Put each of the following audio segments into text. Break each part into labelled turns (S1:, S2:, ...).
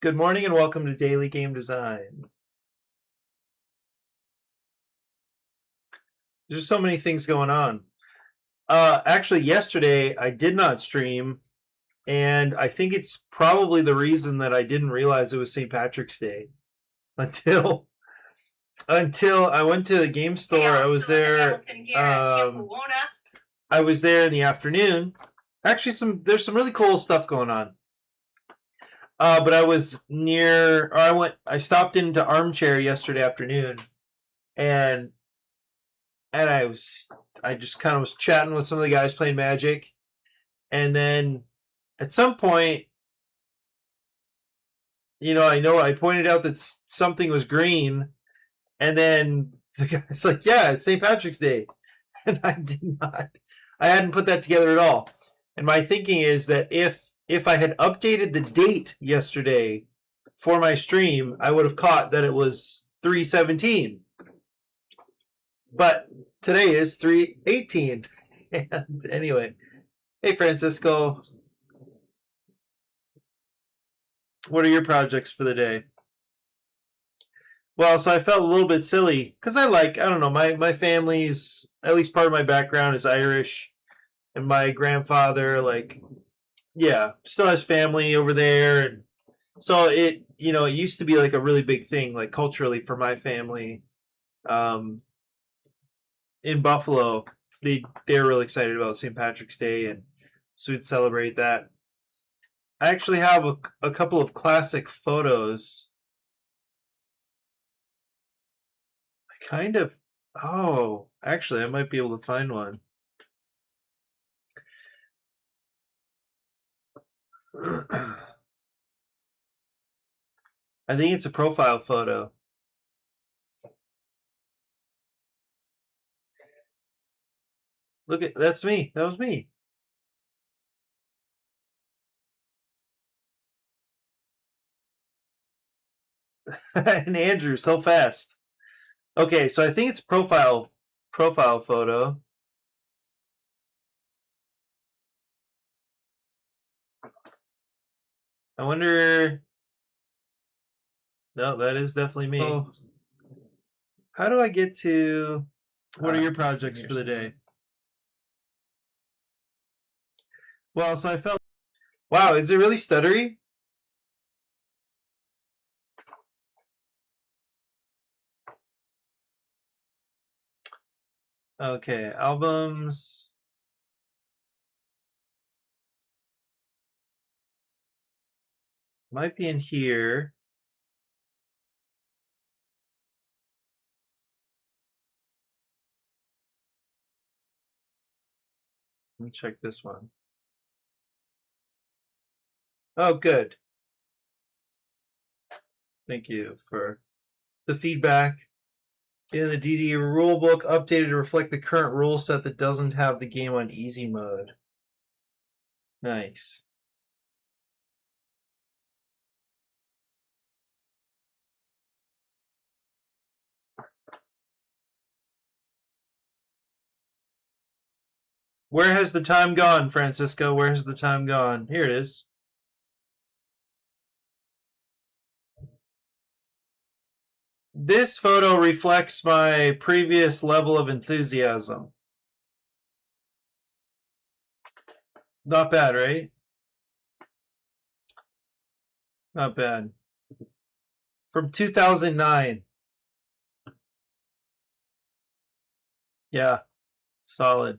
S1: Good morning and welcome to Daily Game Design. There's so many things going on. Actually, yesterday I did not stream, and I think it's probably the reason that I didn't realize it was St. Patrick's Day until I went to the game store. I was there. I was there in the afternoon. Actually, there's some really cool stuff going on. But I was near. Or I stopped into Armchair yesterday afternoon, and I just kind of was chatting with some of the guys playing Magic, and then at some point, I pointed out that something was green, and then the guy's like, "Yeah, it's St. Patrick's Day," and I hadn't put that together at all. And my thinking is that if I had updated the date yesterday for my stream, I would have caught that it was 3/17. But today is 3/18. And anyway, hey Francisco, what are your projects for the day? Well, so I felt a little bit silly because I don't know, my family's, at least part of my background is Irish, and my grandfather, still has family over there, and so it used to be like a really big thing, like culturally for my family. In Buffalo, they're really excited about St. Patrick's Day, and so we'd celebrate that. I actually have a couple of classic photos. Actually, I might be able to find one. I think it's a profile photo. That's me. That was me. And Andrew, so fast. Okay, so I think it's profile photo. I wonder. No, that is definitely me. Oh. How do I get to? What are your projects for the day? Well, so I felt. Wow, is it really stuttery? Okay, albums. Might be in here. Let me check this one. Oh, good. Thank you for the feedback. In the DD rulebook, updated to reflect the current rule set that doesn't have the game on easy mode. Nice. Where has the time gone, Francisco? Where has the time gone? Here it is. This photo reflects my previous level of enthusiasm. Not bad, right? Not bad. From 2009. Yeah, solid.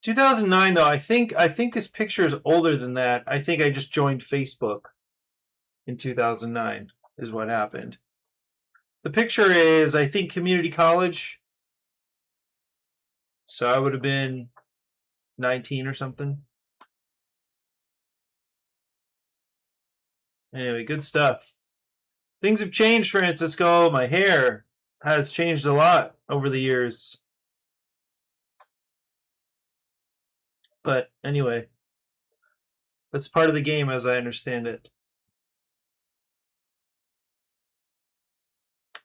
S1: 2009 though, I think this picture is older than that. I think I just joined Facebook in 2009 is what happened. The picture is, I think, community college. So I would have been 19 or something. Anyway, good stuff. Things have changed, Francisco. My hair has changed a lot over the years. But anyway, that's part of the game as I understand it.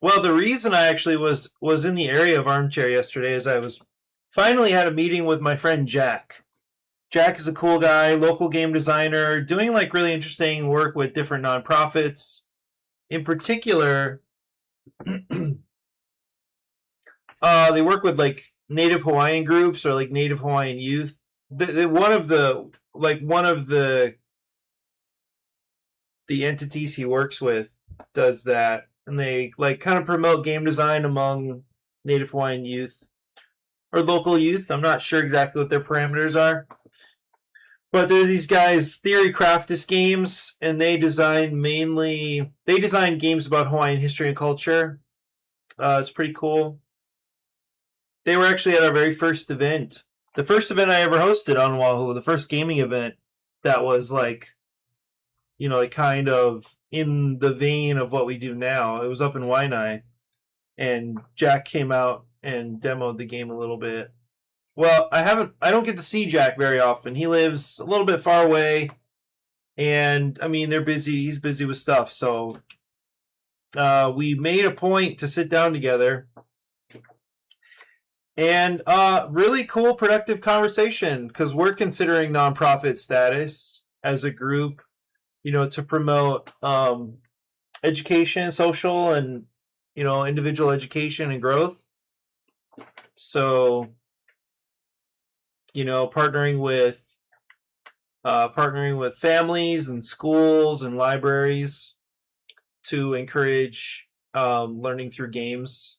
S1: Well, the reason I actually was in the area of Armchair yesterday is I was finally had a meeting with my friend Jack Jack is a cool guy, local game designer, doing like really interesting work with different nonprofits. In particular, they work with like Native Hawaiian groups or like Native Hawaiian youth. One of the entities he works with does that, and they like kind of promote game design among Native Hawaiian youth or local youth. I'm not sure exactly what their parameters are, but there's these guys, Theory Craftis Games, and they design games about Hawaiian history and culture. It's pretty cool. They were actually at our very first event, the first event I ever hosted on Oahu, the first gaming event that was like, like kind of in the vein of what we do now. It was up in Waianae, and Jack came out and demoed the game a little bit. Well, I don't get to see Jack very often. He lives a little bit far away, and I mean, they're busy. He's busy with stuff. So we made a point to sit down together and really cool, productive conversation, because we're considering nonprofit status as a group, to promote education, social, and individual education and growth. So, partnering with families and schools and libraries to encourage learning through games,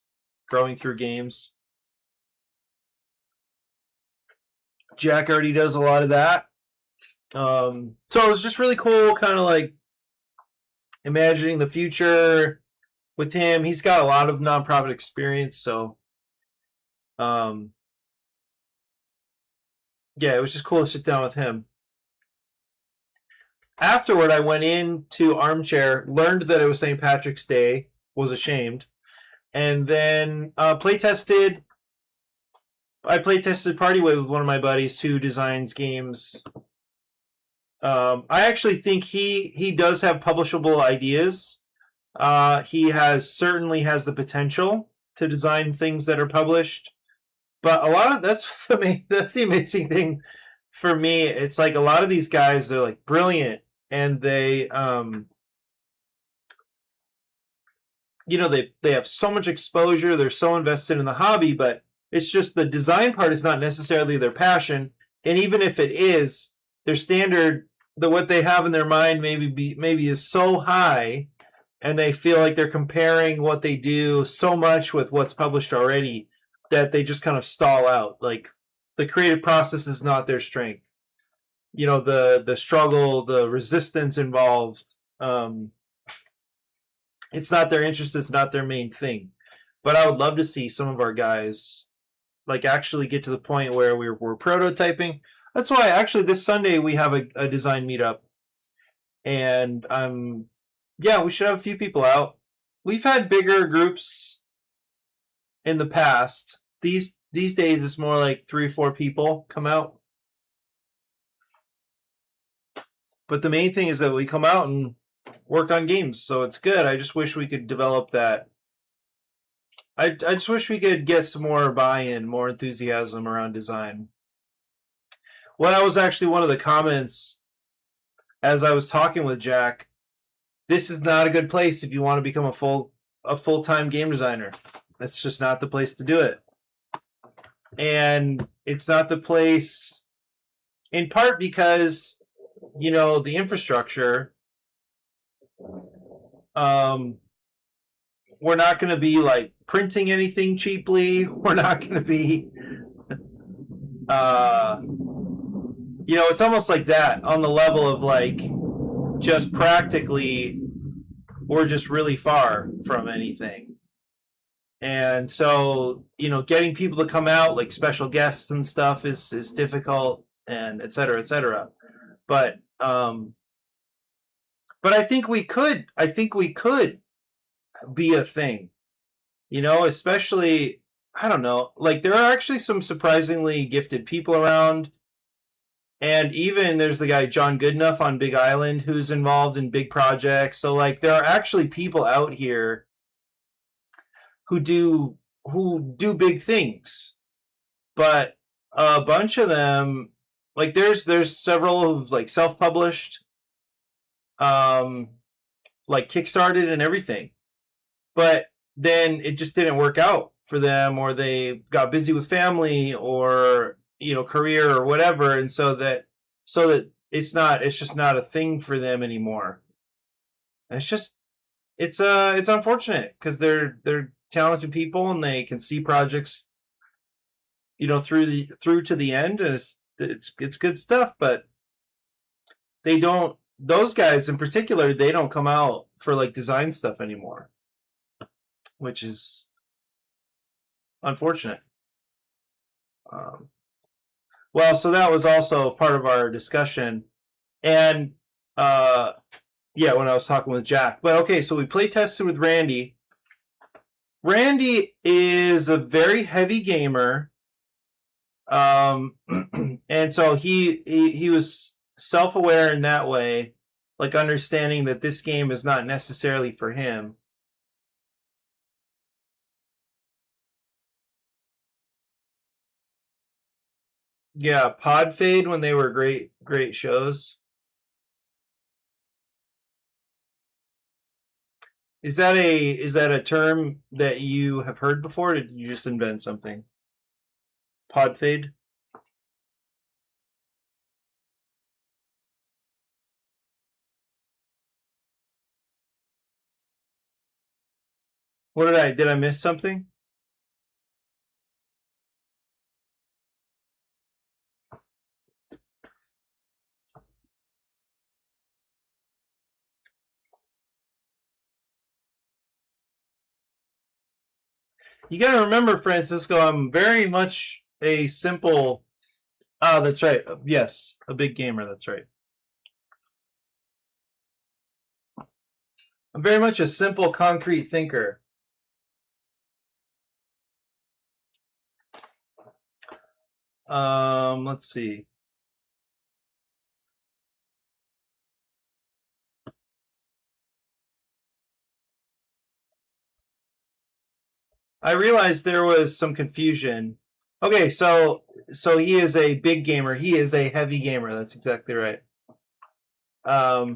S1: growing through games. Jack already does a lot of that. So it was just really cool, kind of like imagining the future with him. He's got a lot of nonprofit experience, so yeah, it was just cool to sit down with him. Afterward, I went into Armchair, learned that it was St. Patrick's Day, was ashamed, and then playtested. I playtested Partyway with one of my buddies who designs games. I actually think he does have publishable ideas. He certainly has the potential to design things that are published. But a lot of that's the amazing thing for me. It's like a lot of these guys, they're like brilliant, and they they have so much exposure. They're so invested in the hobby, but it's just the design part is not necessarily their passion. And even if it is, their standard, what they have in their mind maybe is so high, and they feel like they're comparing what they do so much with what's published already that they just kind of stall out. Like the creative process is not their strength. The struggle, the resistance involved. It's not their interest. It's not their main thing. But I would love to see some of our guys like actually get to the point where we're prototyping. That's why actually this Sunday we have a design meetup, and we should have a few people out. We've had bigger groups in the past. These days it's more like 3 or 4 people come out. But the main thing is that we come out and work on games, so it's good. I just wish we could develop that. I just wish we could get some more buy-in, more enthusiasm around design. Well, that was actually one of the comments as I was talking with Jack. This is not a good place if you want to become a full-time game designer. That's just not the place to do it. And it's not the place, in part because, the infrastructure, we're not going to be like printing anything cheaply. We're not going to be, it's almost like that on the level of like just practically we're just really far from anything. And so, getting people to come out, like special guests and stuff is difficult, and et cetera, et cetera. But I think we could be a thing, especially, I don't know, like there are actually some surprisingly gifted people around. And even there's the guy John Goodenough on Big Island who's involved in big projects. So like there are actually people out here who do big things. But a bunch of them like there's several of like self-published, like kickstarted and everything, but then it just didn't work out for them, or they got busy with family or career or whatever, and so that it's just not a thing for them anymore. And it's unfortunate because they're talented people and they can see projects through to the end, and it's good stuff, but they don't those guys in particular, they don't come out for like design stuff anymore, which is unfortunate. um, well, so that was also part of our discussion, and yeah, when I was talking with Jack. But okay, so we play tested with Randy is a very heavy gamer. And so he was self-aware in that way, like understanding that this game is not necessarily for him. Yeah, Pod Fade, when they were great shows. Is that a term that you have heard before, or did you just invent something? Pod Fade? What did I miss something? You got to remember, Francisco, I'm very much a simple. Ah, that's right. Yes, a big gamer. That's right. I'm very much a simple, concrete thinker. Let's see. I realized there was some confusion. Okay, so he is a big gamer. He is a heavy gamer. That's exactly right. I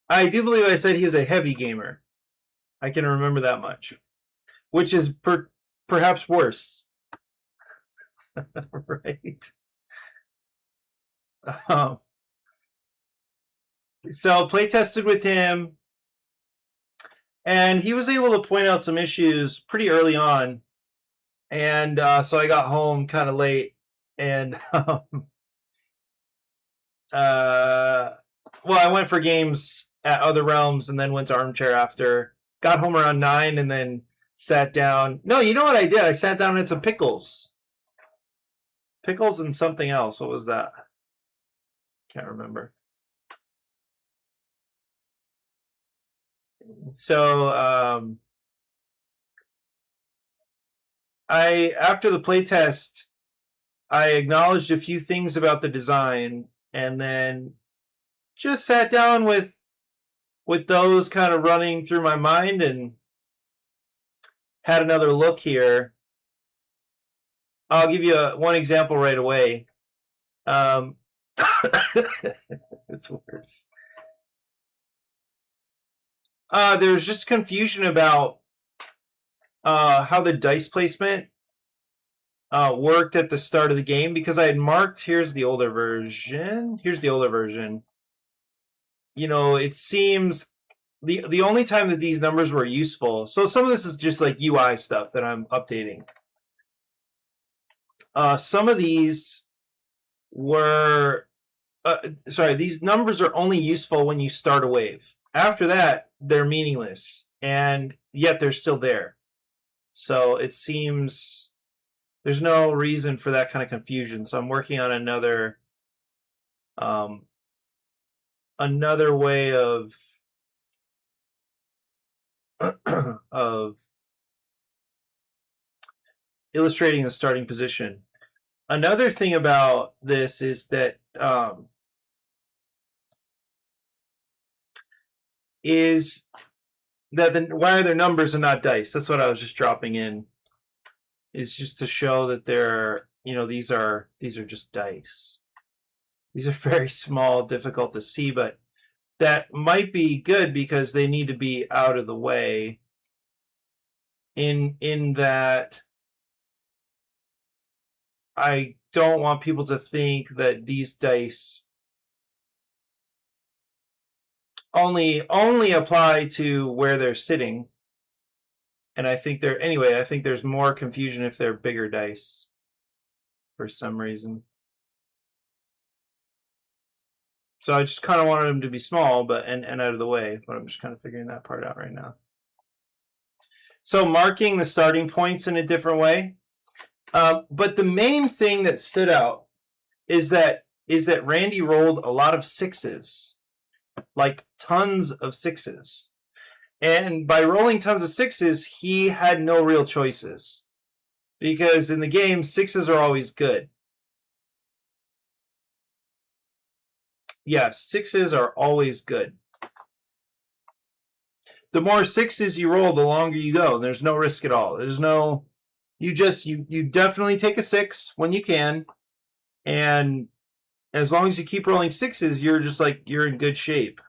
S1: do believe I said he is a heavy gamer. I can remember that much, which is perhaps worse. Right. Um, so play tested with him, and he was able to point out some issues pretty early on, and so I got home kind of late, and well, I went for games at other realms, and then went to Armchair after. Got home around 9, and then sat down. No, you know what I did? I sat down and had some pickles. Pickles and something else. What was that? Can't remember. So after the playtest, I acknowledged a few things about the design, and then just sat down with those kind of running through my mind, and had another look here. I'll give you one example right away. It's worse. There's just confusion about how the dice placement worked at the start of the game, because I had marked, here's the older version. It seems the only time that these numbers were useful. So some of this is just like UI stuff that I'm updating. Some of these were these numbers are only useful when you start a wave. After that, they're meaningless, and yet they're still there. So it seems there's no reason for that kind of confusion. So I'm working on another way of of illustrating the starting position. Another thing about this is that why are there numbers and not dice? That's what I was just dropping in. Is just to show that they're these are just dice. These are very small, difficult to see, but that might be good because they need to be out of the way in that I don't want people to think that these dice only apply to where they're sitting. And I think I think there's more confusion if they're bigger dice for some reason. So I just kind of wanted them to be small, but and out of the way, but I'm just kind of figuring that part out right now. So marking the starting points in a different way. But the main thing that stood out is that Randy rolled a lot of sixes, like tons of sixes. And by rolling tons of sixes, he had no real choices. Because in the game, sixes are always good. Yes, sixes are always good. The more sixes you roll, the longer you go. There's no risk at all. There's no... You definitely take a six when you can. And as long as you keep rolling sixes, you're just like, you're in good shape.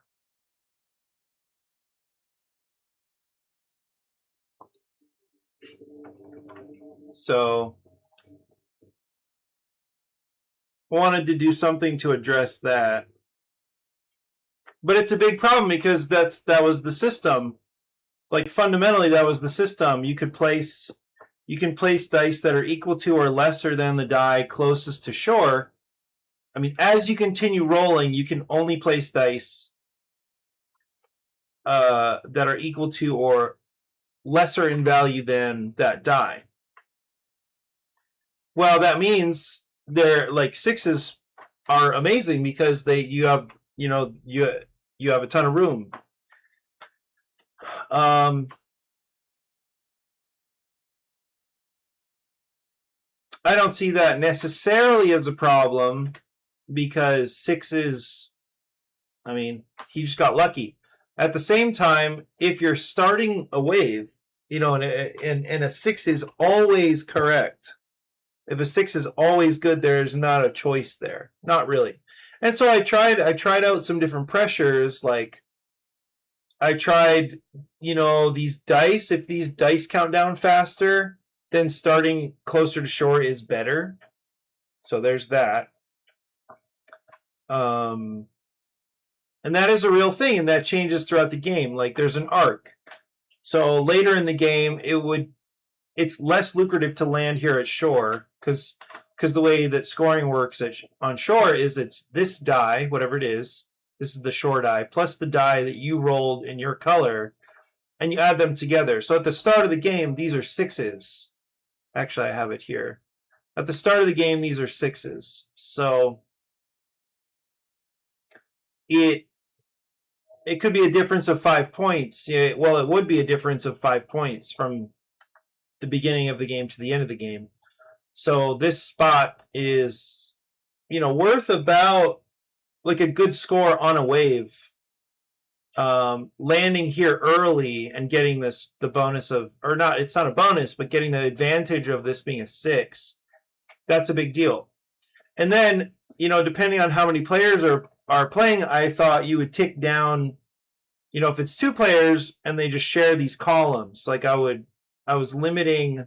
S1: So wanted to do something to address that. But it's a big problem because that was the system. Like fundamentally, that was the system. You can place dice that are equal to or lesser than the die closest to shore. I mean, as you continue rolling, you can only place dice that are equal to or lesser in value than that die. Well, that means they're like sixes are amazing because you have a ton of room. I don't see that necessarily as a problem because sixes, I mean, he just got lucky. At the same time, if you're starting a wave, and a six is always correct. If a six is always good, there's not a choice there. Not really. And so I tried out some different pressures. Like I tried, these dice. If these dice count down faster, then starting closer to shore is better. So there's that. And that is a real thing, and that changes throughout the game. Like there's an arc. So later in the game, it's less lucrative to land here at shore because the way that scoring works on shore is it's this die, whatever it is, this is the shore die, plus the die that you rolled in your color, and you add them together. So at the start of the game, these are sixes. Actually, I have it here. At the start of the game, these are sixes. So it could be a difference of 5 points. Well, it would be a difference of 5 points from the beginning of the game to the end of the game. So this spot is, worth about like a good score on a wave. Landing here early and getting the bonus of, or not, it's not a bonus, but getting the advantage of this being a six. That's a big deal. And then, depending on how many players are playing, I thought you would tick down, if it's 2 players and they just share these columns, like I was limiting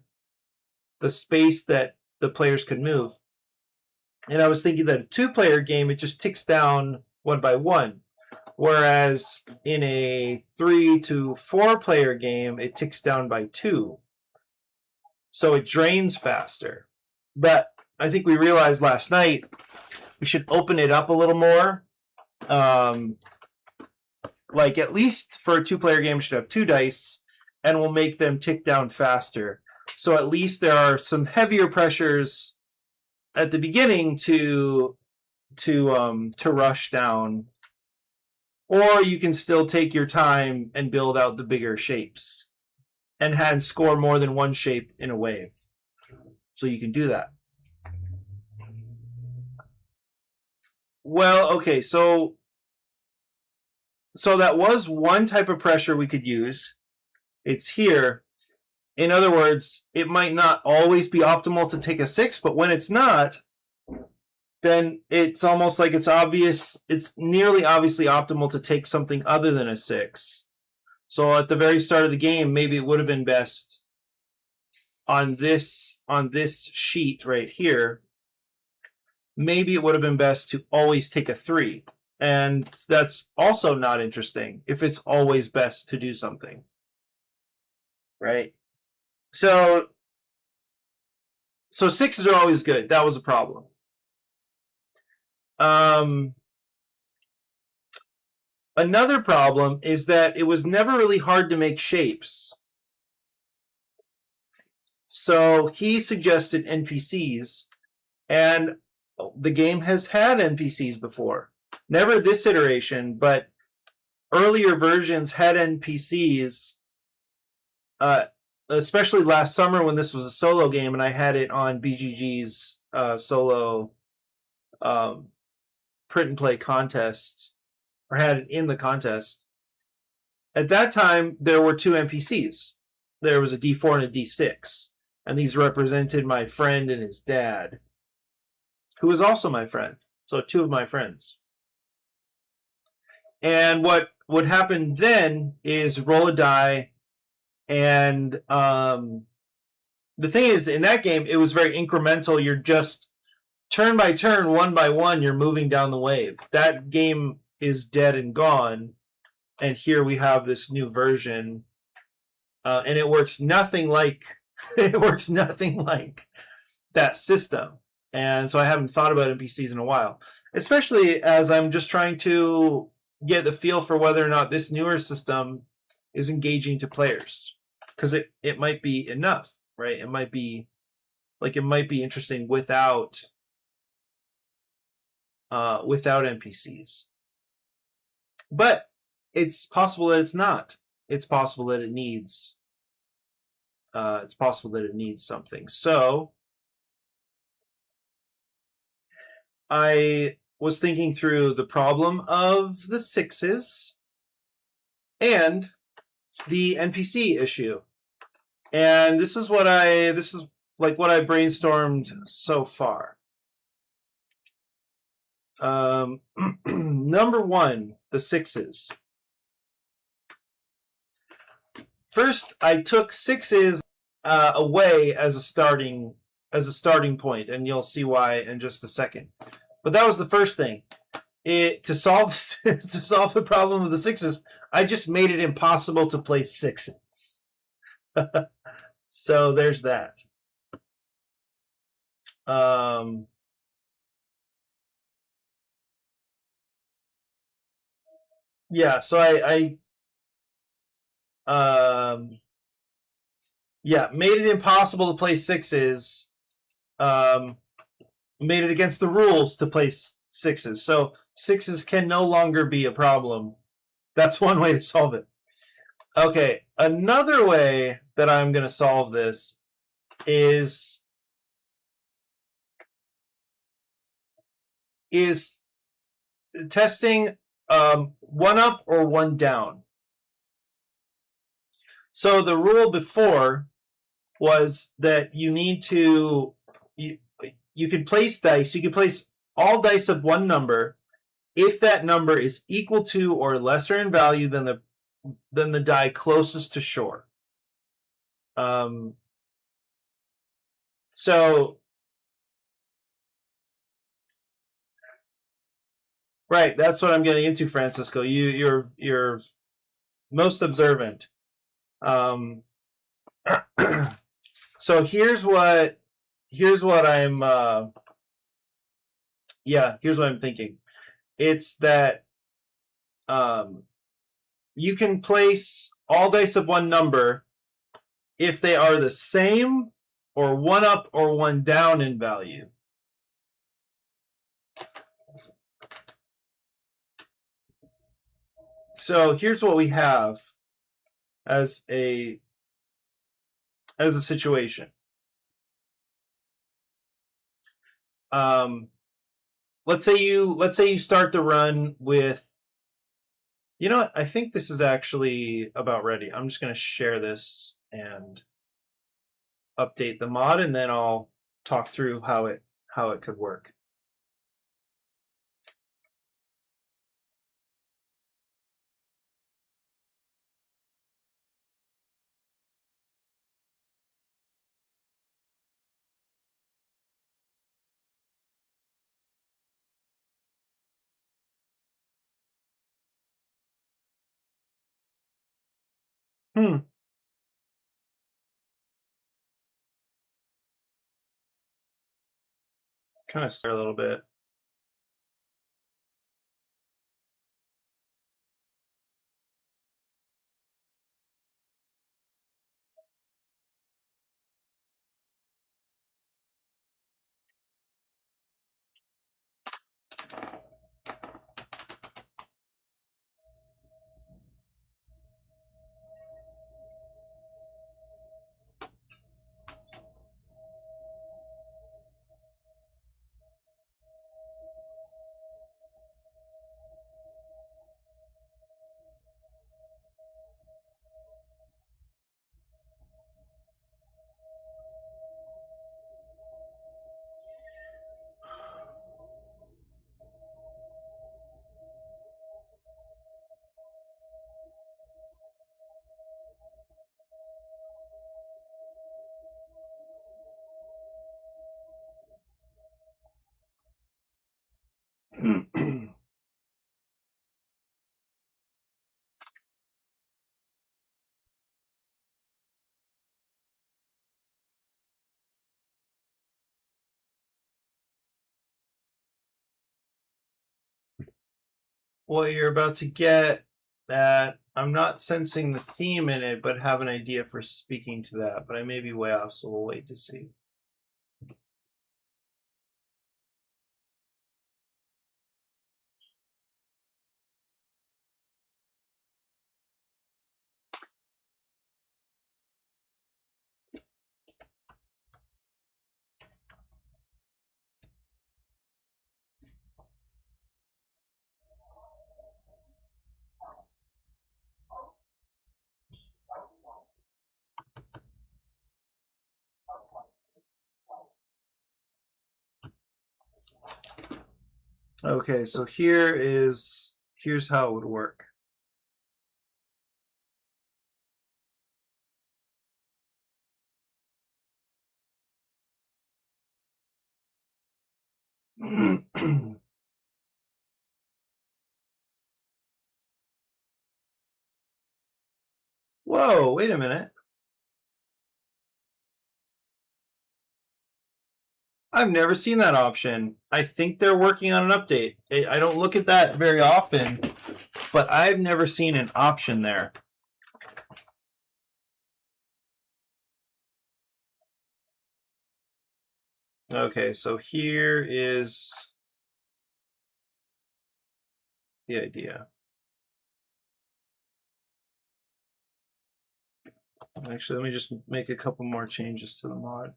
S1: the space that the players could move. And I was thinking that a 2-player game, it just ticks down 1 by 1. Whereas in a 3 to 4-player game, it ticks down by 2. So it drains faster. But I think we realized last night we should open it up a little more. Like at least for a 2-player game, we should have 2 dice, and we'll make them tick down faster. So at least there are some heavier pressures at the beginning to rush down, or you can still take your time and build out the bigger shapes and score more than one shape in a wave. So you can do that. Well, okay, so that was one type of pressure we could use. It's here. in other words, it might not always be optimal to take a 6, but when it's not, then it's almost like it's obvious, it's nearly obviously optimal to take something other than a 6. So at the very start of the game, maybe it would have been best on this sheet right here, maybe it would have been best to always take a 3. And that's also not interesting if it's always best to do something. Right? So 6s are always good. That was a problem. Another problem is that it was never really hard to make shapes. So he suggested NPCs, and the game has had NPCs before. Never this iteration, but earlier versions had NPCs, especially last summer when this was a solo game, and I had it on BGG's solo print and play contest, or had it in the contest. At that time, there were 2 NPCs. There was a D4 and a D6, and these represented my friend and his dad, who was also my friend. So 2 of my friends. And what would happen then is roll a die, and the thing is, in that game, it was very incremental. You're just turn by turn, one by one, you're moving down the wave. That game is dead and gone, and here we have this new version, and it works nothing like that system. And so I haven't thought about NPCs in a while, especially as I'm just trying to get the feel for whether or not this newer system is engaging to players, because it might be enough, right? It might be interesting without NPCs, but it's possible that it's not. It's possible that it needs. It's possible that it needs something. So I was thinking through the problem of the 6s and the NPC issue, and this is what I brainstormed so far. Number 1, the 6s. First, I took 6s away as a starting point, and you'll see why in just a second. But that was the first thing. To solve the problem of the 6s, I just made it impossible to play 6s. So there's that. Yeah, so I made it impossible to play 6s. Made it against the rules to play 6s. So 6s can no longer be a problem. That's one way to solve it. Okay, another way that I'm going to solve this is testing 1 up or 1 down. So the rule before was that you need to you can place dice. You can place all dice of 1 number if that number is equal to or lesser in value than the die closest to shore. So right, that's what I'm getting into, Francisco. You're most observant. So here's what I'm thinking. It's that you can place all dice of 1 number if they are the same or 1 up or 1 down in value. So here's what we have as a situation. Let's say you start the run with, you know what? I think this is actually about ready. I'm just going to share this, and update the mod, and then I'll talk through how it could work. Kind of stare a little bit. What you're about to get at, I'm not sensing the theme in it, but have an idea for speaking to that. But I may be way off, so we'll wait to see. Okay, so here's how it would work. Whoa, wait a minute. I've never seen that option. I think they're working on an update. I don't look at that very often, but I've never seen an option there. Okay, so here is the idea. Actually, let me just make a couple more changes to the mod.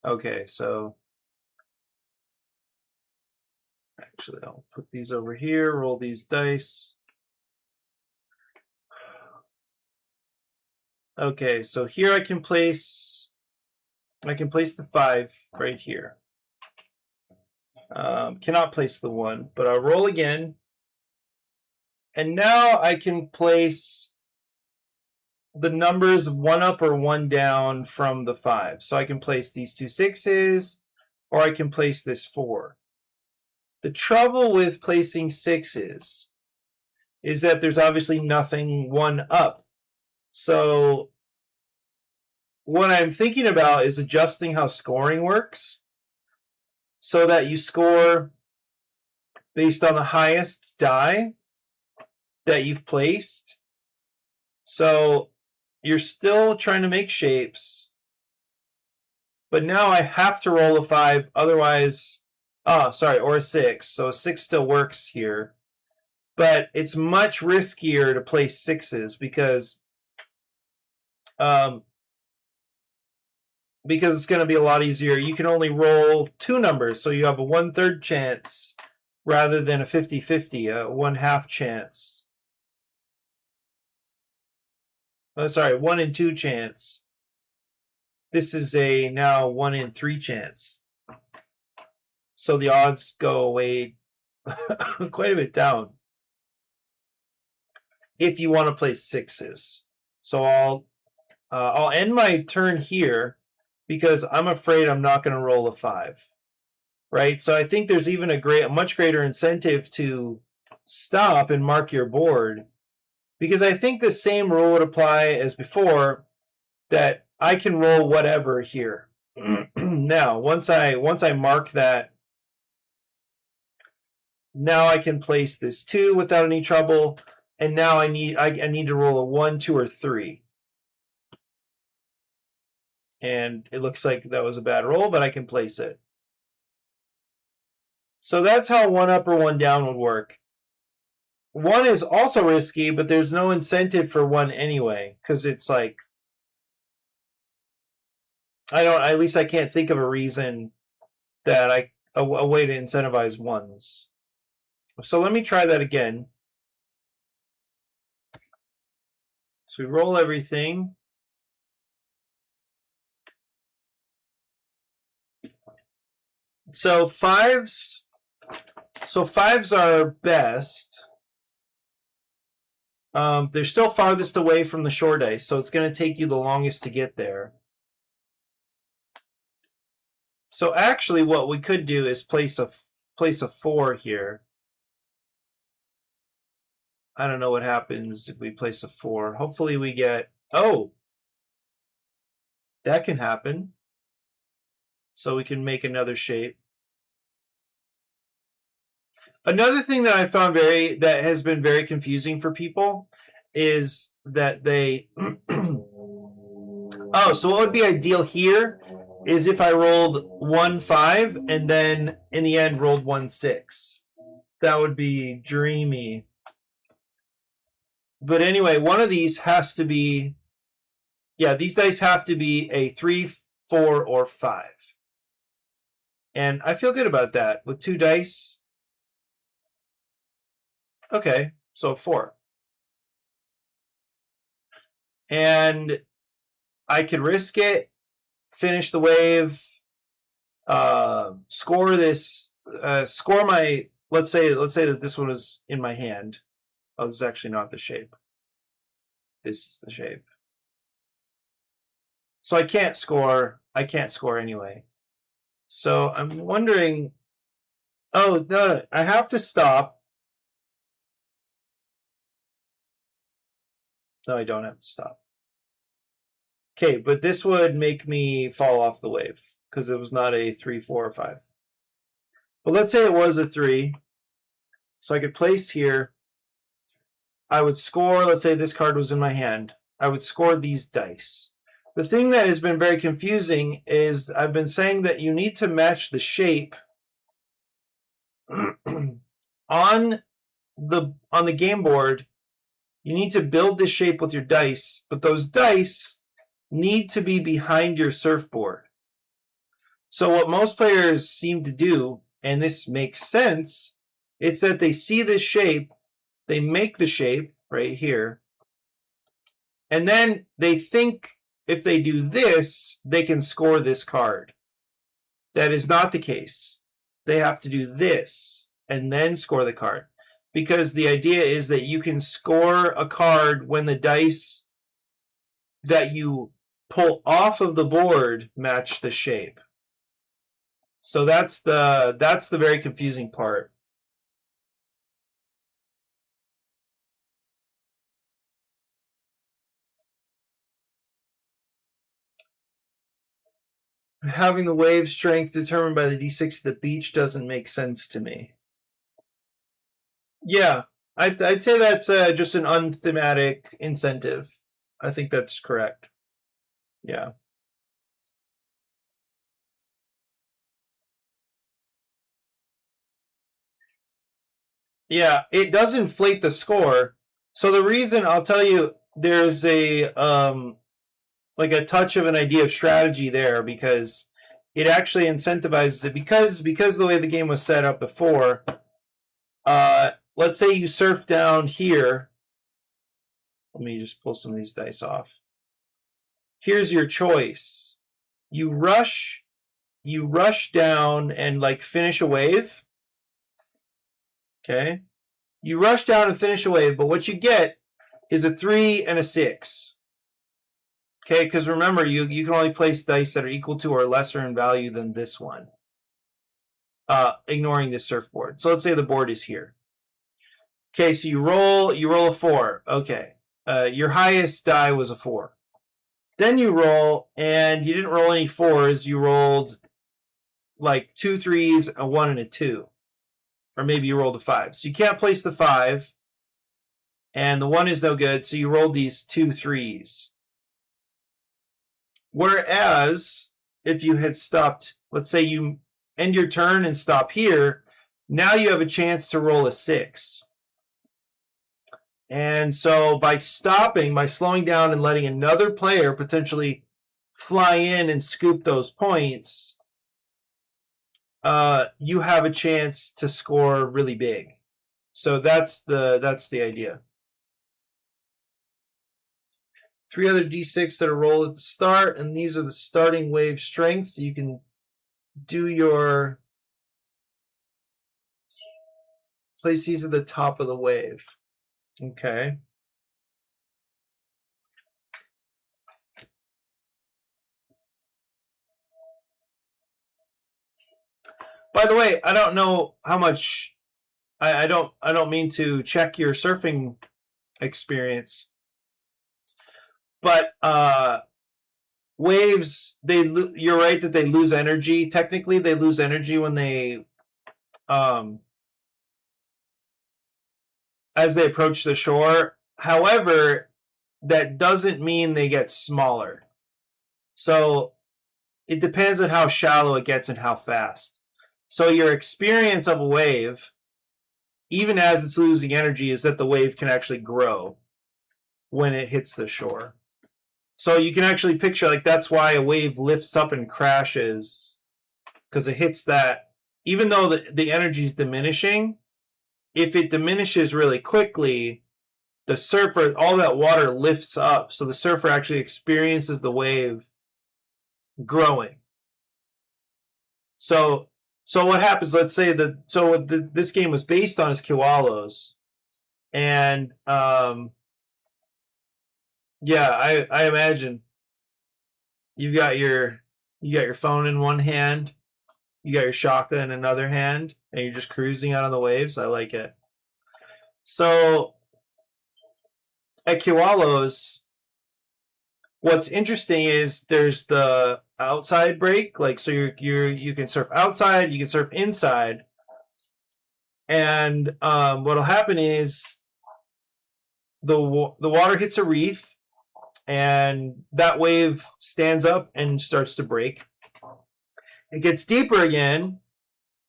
S1: Okay, so actually I'll put these over here, roll these dice. Okay, so here I can place the 5 right here. Cannot place the 1, but I'll roll again. And now I can place the numbers 1 up or 1 down from the 5. So I can place these 2 6s, or I can place this 4. The trouble with placing 6s is that there's obviously nothing 1 up. So what I'm thinking about is adjusting how scoring works so that you score based on the highest die that you've placed. So you're still trying to make shapes, but now I have to roll a 5, otherwise Oh, sorry, or a 6. So a 6 still works here. But it's much riskier to play 6s because it's going to be a lot easier. You can only roll 2 numbers, so you have a 1/3 chance rather than a 50-50, a 1/2 chance. Oh, sorry, 1 in 2 chance. This is a now 1 in 3 chance. So the odds go away quite a bit down if you want to play 6s. So I'll end my turn here because I'm afraid I'm not going to roll a 5. Right? So I think there's even a much greater incentive to stop and mark your board, because I think the same rule would apply as before, that I can roll whatever here. Now, once I mark that, now I can place this 2 without any trouble, and now I need to roll a 1, 2, or 3. And it looks like that was a bad roll, but I can place it. So that's how 1 up or 1 down would work. 1 is also risky, but there's no incentive for 1 anyway, because it's like, at least I can't think of a reason that a way to incentivize 1s. So let me try that again. So we roll everything. So 5s are best. They're still farthest away from the shore dice, so it's going to take you the longest to get there. So actually what we could do is place a 4 here. I don't know what happens if we place a 4. Hopefully we get... Oh! That can happen. So we can make another shape. Another thing that I found that has been very confusing for people is that they... Oh, so what would be ideal here is if I rolled 1, 5 and then in the end rolled 1, 6. That would be dreamy. But anyway, one of these has to be... Yeah, these dice have to be a 3, 4, or 5. And I feel good about that. With 2 dice... Okay, so 4. And I could risk it, finish the wave, score this, score my... Let's say that this one is in my hand. Oh, this is actually not the shape. This is the shape. So I can't score. I can't score anyway. So I'm wondering... Oh, no, I have to stop. No, I don't have to stop. Okay, but this would make me fall off the wave because it was not a 3, 4, or 5. But let's say it was a 3. So I could place here. I would score, let's say this card was in my hand. I would score these dice. The thing that has been very confusing is I've been saying that you need to match the shape on the game board. You need to build this shape with your dice, but those dice need to be behind your surfboard. So what most players seem to do, and this makes sense, is that they see this shape, they make the shape right here, and then they think if they do this, they can score this card. That is not the case. They have to do this and then score the card. Because the idea is that you can score a card when the dice that you pull off of the board match the shape. So that's the very confusing part. Having the wave strength determined by the d6 at the beach doesn't make sense to me. Yeah, I'd say that's just an unthematic incentive. I think that's correct. Yeah. Yeah, it does inflate the score. So the reason, I'll tell you, there's a like a touch of an idea of strategy there, because it actually incentivizes it, because of the way the game was set up before. Let's say you surf down here. Let me just pull some of these dice off. Here's your choice. You rush down and like finish a wave. Okay. You rush down and finish a wave, but what you get is a 3 and a 6. Okay, because remember, you can only place dice that are equal to or lesser in value than this one. Ignoring this surfboard. So let's say the board is here. Okay, so you roll a 4. Okay. Your highest die was a 4. Then you roll, and you didn't roll any 4s. You rolled like 2 3s, a 1, and a 2. Or maybe you rolled a 5. So you can't place the 5. And the 1 is no good, so you rolled these 2 3s. Whereas, if you had stopped, let's say you end your turn and stop here, now you have a chance to roll a 6. And so by stopping, by slowing down and letting another player potentially fly in and scoop those points, you have a chance to score really big. So that's the idea. 3 other d6 that are rolled at the start, and these are the starting wave strengths. You can do your place these at the top of the wave. Okay. By the way, I don't know how much. I don't mean to check your surfing experience, but waves, you're right that they lose energy. Technically, they lose energy when they as they approach the shore. However, that doesn't mean they get smaller. So it depends on how shallow it gets and how fast. So your experience of a wave, even as it's losing energy, is that the wave can actually grow when it hits the shore. So you can actually picture, like, that's why a wave lifts up and crashes, because it hits that. Even though the energy is diminishing, if it diminishes really quickly, the surfer, all that water lifts up, so the surfer actually experiences the wave growing. So what happens? Let's say this game was based on is Kiwalos, and yeah, I imagine you got your phone in one hand, you got your shaka in another hand, and you're just cruising out on the waves. I like it. So at Kiwalos, what's interesting is there's the outside break, like, so you can surf outside, you can surf inside, and what'll happen is the water hits a reef, and that wave stands up and starts to break. It gets deeper again,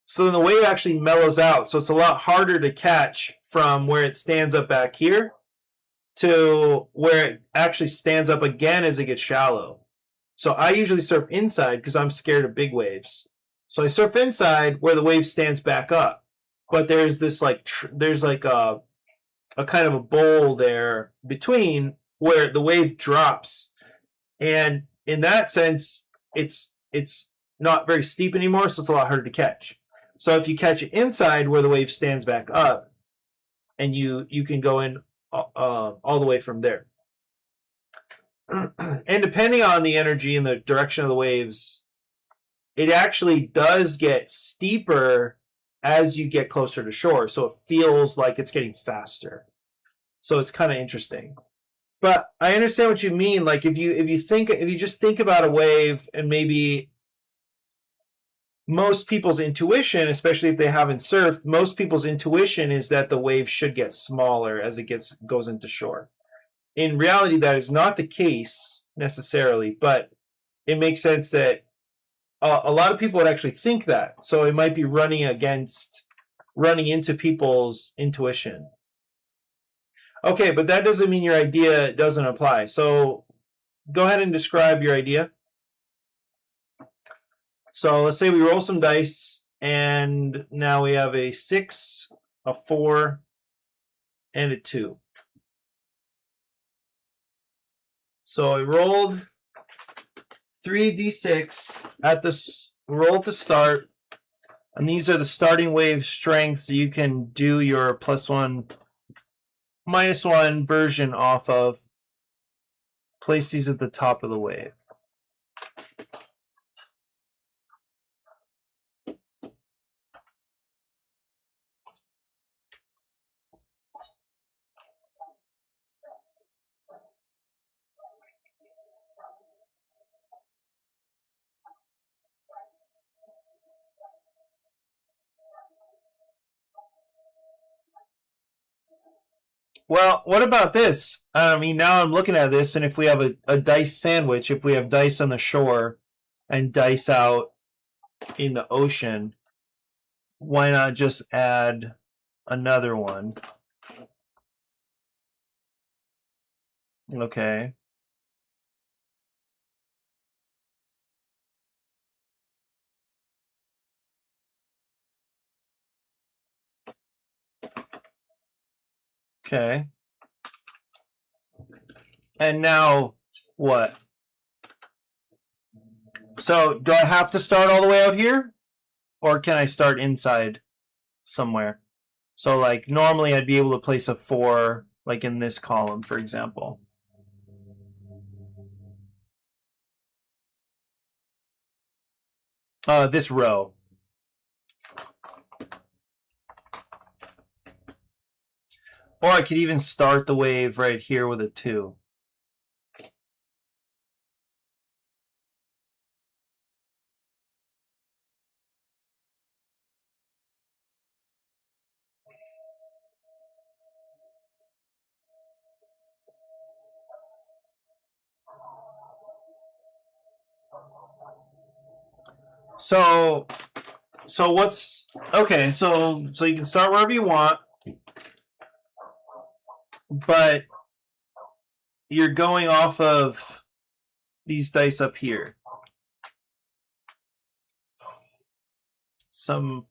S1: so then the wave actually mellows out, so it's a lot harder to catch from where it stands up back here to where it actually stands up again as it gets shallow. So I usually surf inside because I'm scared of big waves. So I surf inside where the wave stands back up. But there's this there's like a kind of a bowl there between where the wave drops. And in that sense, it's not very steep anymore, so it's a lot harder to catch. So if you catch it inside where the wave stands back up, and you can go in all the way from there. And depending on the energy and the direction of the waves, it actually does get steeper as you get closer to shore. So it feels like it's getting faster. So it's kind of interesting. But I understand what you mean. Like if you just think about a wave, and maybe most people's intuition, especially if they haven't surfed, most people's intuition is that the wave should get smaller as it goes into shore. In reality, that is not the case necessarily, but it makes sense that a lot of people would actually think that. So it might be running against running into people's intuition. Okay, but that doesn't mean your idea doesn't apply. So go ahead and describe your idea. So let's say we roll some dice, and now we have a 6, a 4, and a 2. So I rolled 3d6 at this roll to start, and these are the starting wave strengths you can do your +1, -1 version off of. Place these at the top of the wave. Well, what about this? I mean, now I'm looking at this, and if we have a dice sandwich, if we have dice on the shore and dice out in the ocean, why not just add another one? Okay. Okay. And now what? So do I have to start all the way out here? Or can I start inside somewhere? So like normally I'd be able to place a 4 like in this column, for example. This row. Or I could even start the wave right here with a 2. So what's okay, so you can start wherever you want, but you're going off of these dice up here. Somehow.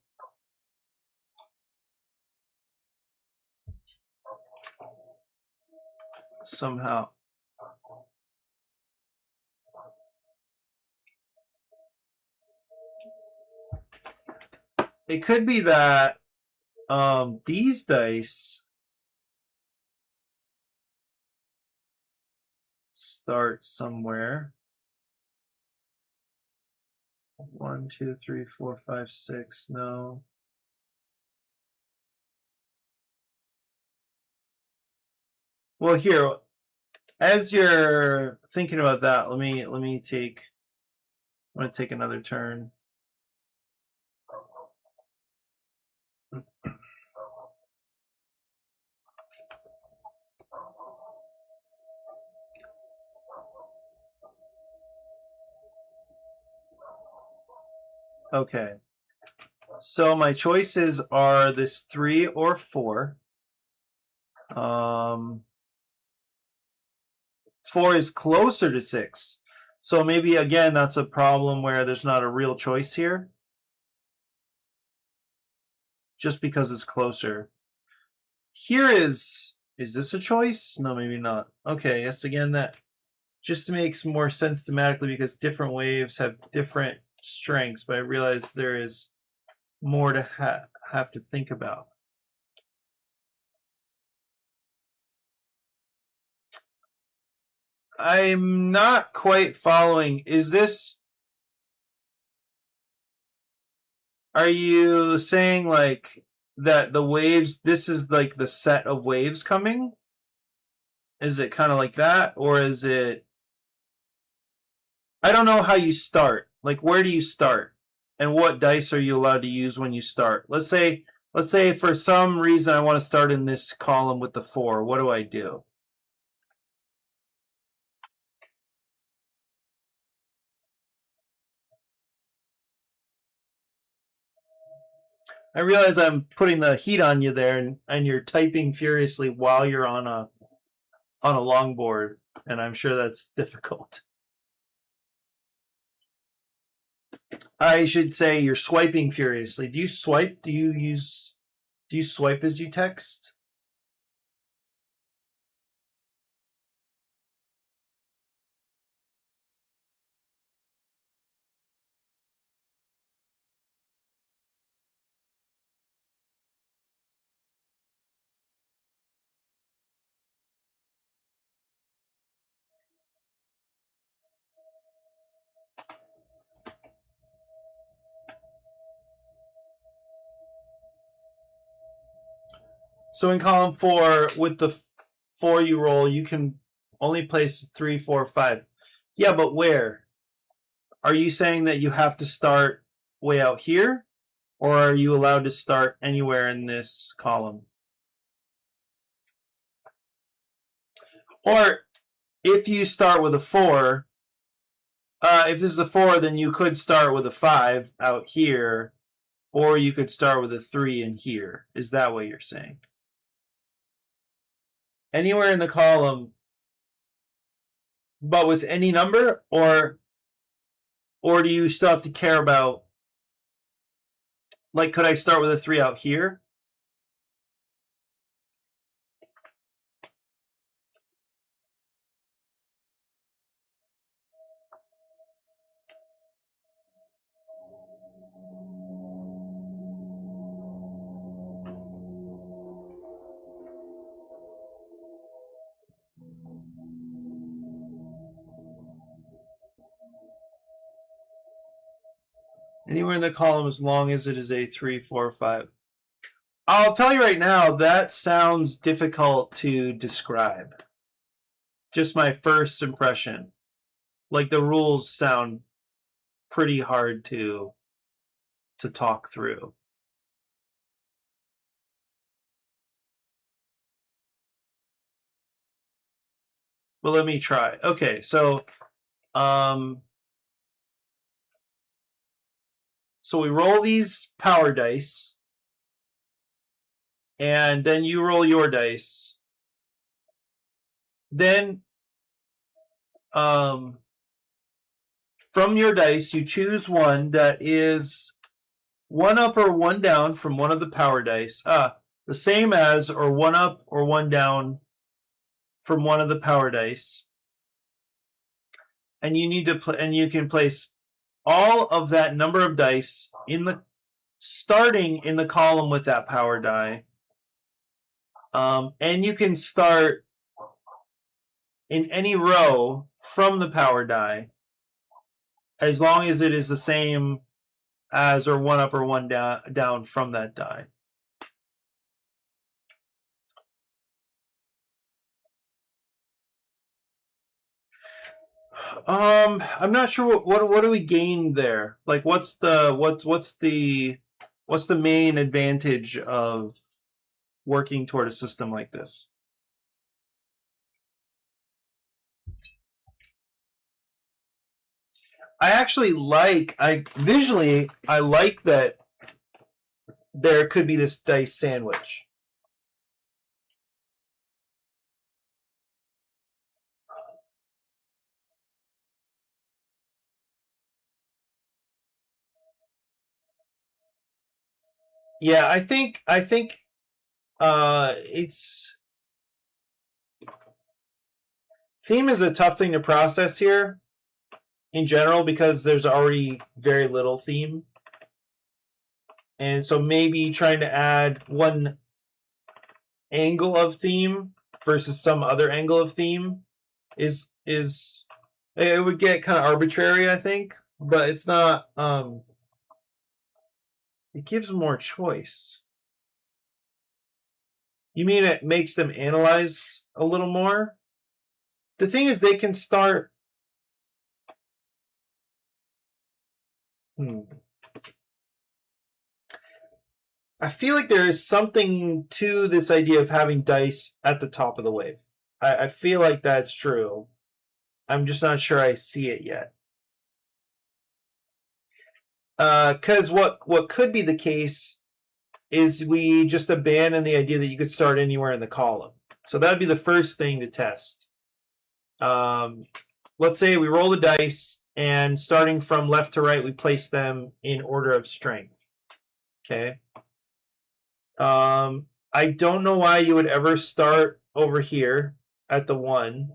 S1: It could be that these dice start somewhere. 1, 2, 3, 4, 5, 6. No. Well, here, as you're thinking about that, let me take. I'm gonna take another turn. Okay. So my choices are this 3 or 4. 4 is closer to 6. So maybe again that's a problem where there's not a real choice here. Just because it's closer. Here is this a choice? No, maybe not. Okay, yes, again that just makes more sense thematically because different waves have different strengths, but I realize there is more to have to think about. I'm not quite following. Is this... Are you saying like that the waves, this is like the set of waves coming? Is it kind of like that? Or is it... I don't know how you start. Like, where do you start? And what dice are you allowed to use when you start? Let's say for some reason I want to start in this column with the 4. What do I do? I realize I'm putting the heat on you there, and you're typing furiously while you're on a longboard, and I'm sure that's difficult. I should say you're swiping furiously. Do you swipe? Do you swipe as you text? So in column 4, with the 4 you roll, you can only place 3, 4, 5. Yeah, but where? Are you saying that you have to start way out here? Or are you allowed to start anywhere in this column? Or if you start with a 4, if this is a 4, then you could start with a 5 out here, or you could start with a 3 in here. Is that what you're saying? Anywhere in the column, but with any number, or do you still have to care about, like, could I start with a 3 out here? Anywhere in the column as long as it is a 3, 4, 5. I'll tell you right now, that sounds difficult to describe. Just my first impression. Like, the rules sound pretty hard to talk through. But let me try. Okay, so so we roll these power dice, and then you roll your dice. Then from your dice, you choose one that is 1 up or 1 down from one of the power dice. The same as or 1 up or 1 down from one of the power dice. And you need to and you can place all of that number of dice starting in the column with that power die. And you can start in any row from the power die as long as it is the same as or 1 up or 1 down from that die. I'm not sure what do we gain there? Like, what's the main advantage of working toward a system like this? I actually visually I like that there could be this dice sandwich. Yeah, I think it's theme is a tough thing to process here in general because there's already very little theme. And so maybe trying to add one angle of theme versus some other angle of theme is it would get kind of arbitrary, I think, but it's not it gives more choice. You mean it makes them analyze a little more? The thing is they can start I feel like there is something to this idea of having dice at the top of the wave. I feel like that's true. I'm just not sure I see it yet. Because what could be the case is we just abandon the idea that you could start anywhere in the column. So that'd be the first thing to test. Let's say we roll the dice, and starting from left to right, we place them in order of strength. Okay. I don't know why you would ever start over here at the 1,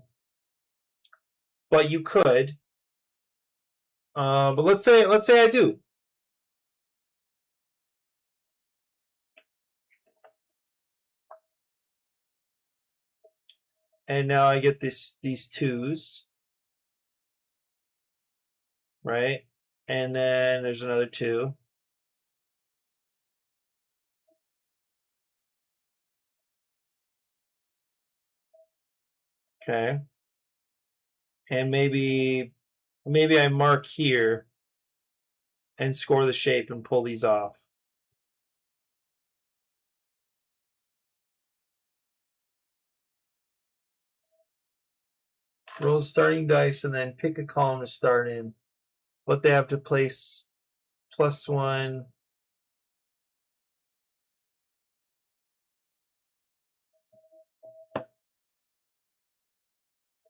S1: but you could. But let's say I do. And now I get these 2s, right? And then there's another 2. Okay. And maybe I mark here and score the shape and pull these off. Roll starting dice and then pick a column to start in. What they have to place +1.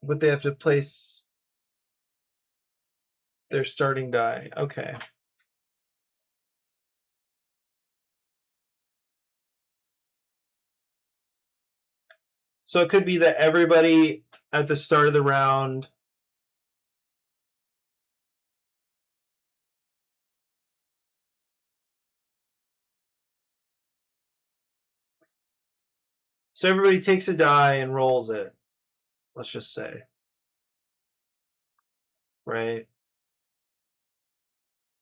S1: What they have to place their starting die. Okay. So it could be that everybody at the start of the round so everybody takes a die and rolls it, let's just say. Right?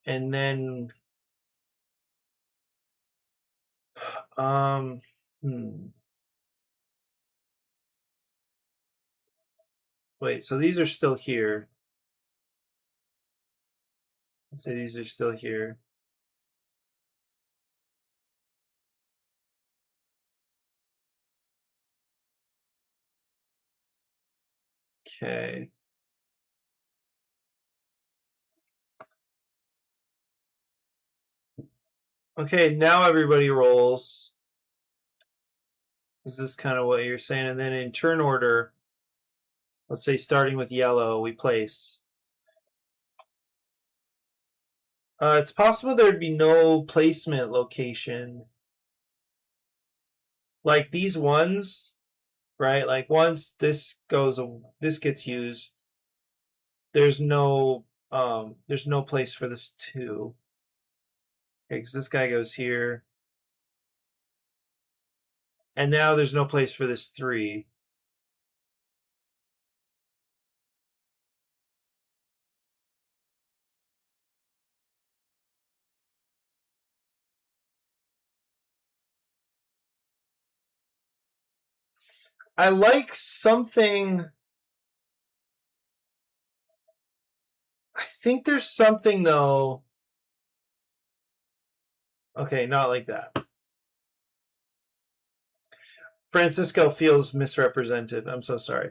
S1: And then wait, so these are still here. Let's say these are still here. Okay. Okay, now everybody rolls. Is this kind of what you're saying? And then in turn order, let's say starting with yellow, we place. It's possible there'd be no placement location. Like these ones, right? Like once this gets used, there's no place for this 2. Okay, because this guy goes here. And now there's no place for this 3. I like something. I think there's something though. Okay, not like that. Francisco feels misrepresented. I'm so sorry.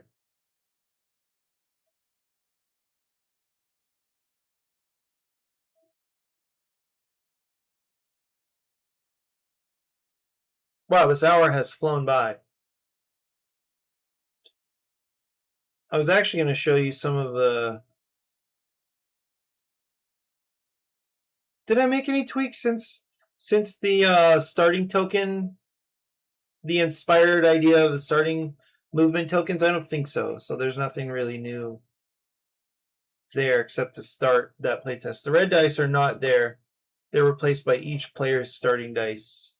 S1: Wow, this hour has flown by. I was actually going to show you some of the. Did I make any tweaks since the starting token, the inspired idea of the starting movement tokens? I don't think so. So there's nothing really new there except to start that playtest. The red dice are not there. They're replaced by each player's starting dice.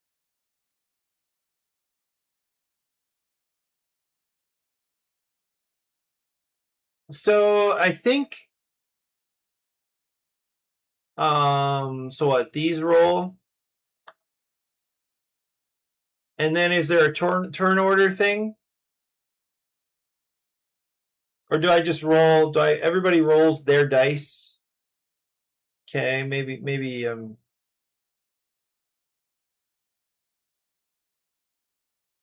S1: So I think so what, these roll? And then is there a turn order thing? Or do I just roll? Everybody rolls their dice? Okay, maybe oh,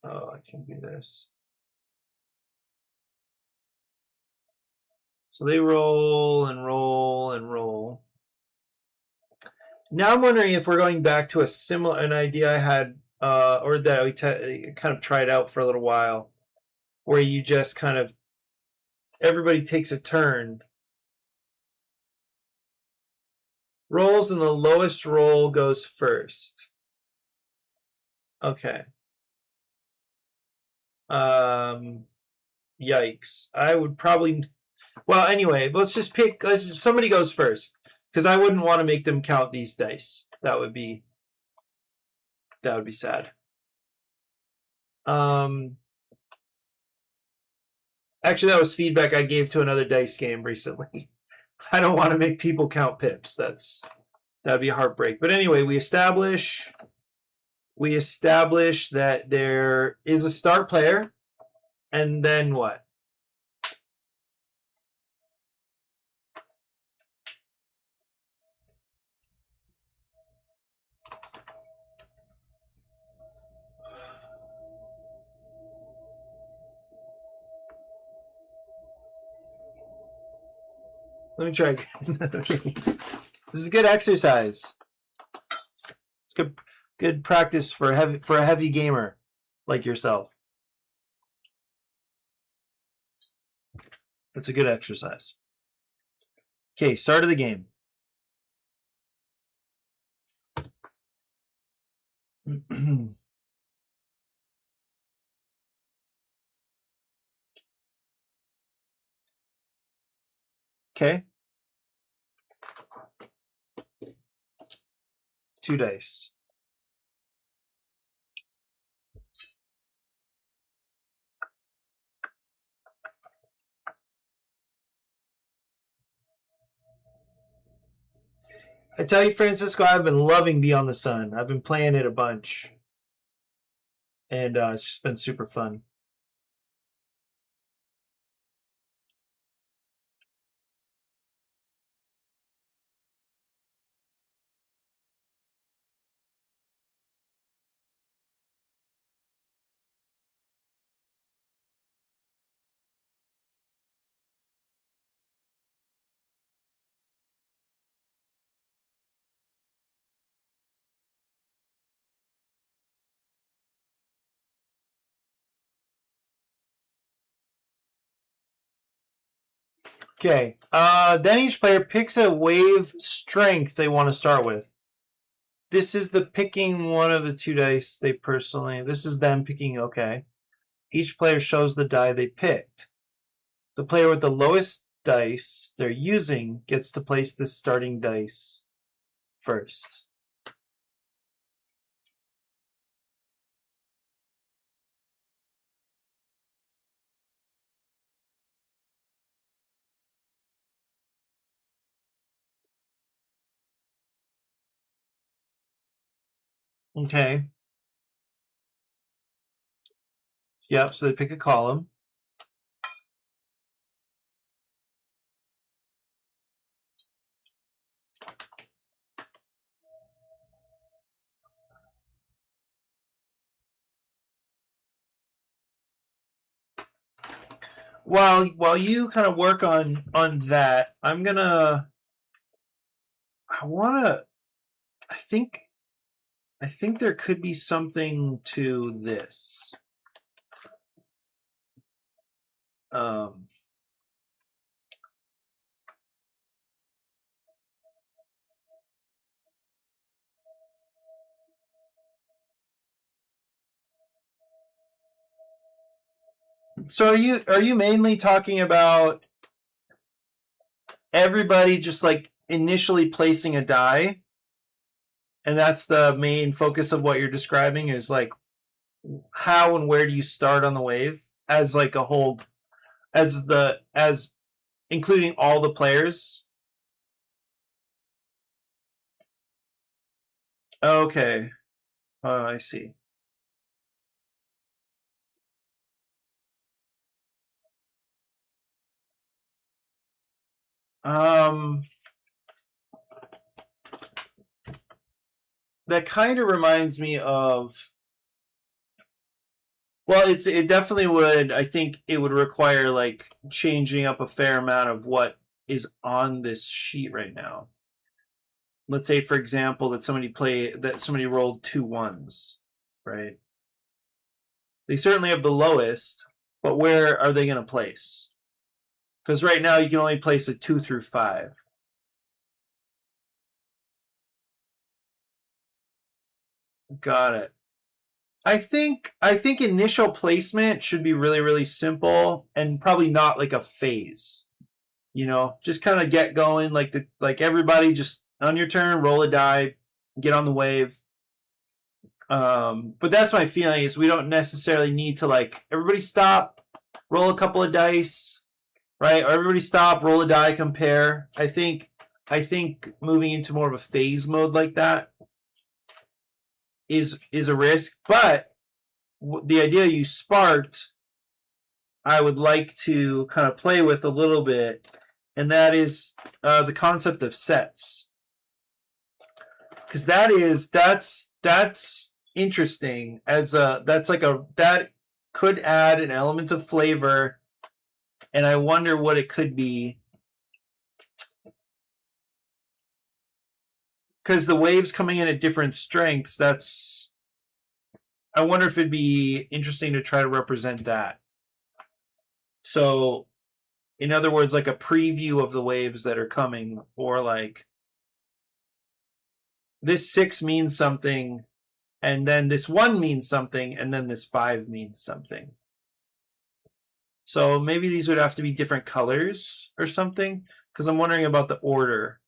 S1: I can do this. So they roll and roll and roll. Now I'm wondering if we're going back to an idea I had, or that we kind of tried out for a little while, where you just kind of everybody takes a turn, rolls, and the lowest roll goes first. Okay. Yikes. I would probably. Well, anyway, let's just pick. Somebody goes first, because I wouldn't want to make them count these dice. That would be sad. Actually, that was feedback I gave to another dice game recently. I don't want to make people count pips. That'd be a heartbreak. But anyway, we establish that there is a start player, and then what? Let me try again. Okay. This is good exercise. It's good practice for a heavy gamer like yourself. It's a good exercise. Okay, start of the game. Okay. 2 dice. I tell you, Francisco, I've been loving Beyond the Sun. I've been playing it a bunch. And it's just been super fun. Okay. Then each player picks a wave strength they want to start with. This is the picking one of the 2 dice they personally. This is them picking. Okay. Each player shows the die they picked. The player with the lowest dice they're using gets to place this starting dice first. Okay. Yep, so they pick a column. While you kind of work on that, I think there could be something to this. So are you mainly talking about everybody just like initially placing a die, and that's the main focus of what you're describing, is like how and where do you start on the wave as like a whole, as including all the players? Okay. Oh, I see. That kind of reminds me of. Well, it definitely would. I think it would require like changing up a fair amount of what is on this sheet right now. let's say, for example, that somebody rolled 2 1s, right? They certainly have the lowest, but where are they going to place? Because right now you can only place a 2 through 5. Got it. I think initial placement should be really, really simple and probably not like a phase. You know, just kind of get going, like everybody just on your turn, roll a die, get on the wave. But that's my feeling is we don't necessarily need to like everybody stop, roll a couple of dice, right? Or everybody stop, roll a die, compare. I think moving into more of a phase mode like that is a risk, but the idea you sparked, I would like to kind of play with a little bit, and that is the concept of sets, because that's interesting as that could add an element of flavor, and I wonder what it could be. Because the waves coming in at different strengths, I wonder if it'd be interesting to try to represent that. So, in other words, like a preview of the waves that are coming, or like this 6 means something, and then this 1 means something, and then this 5 means something. So maybe these would have to be different colors or something, because I'm wondering about the order.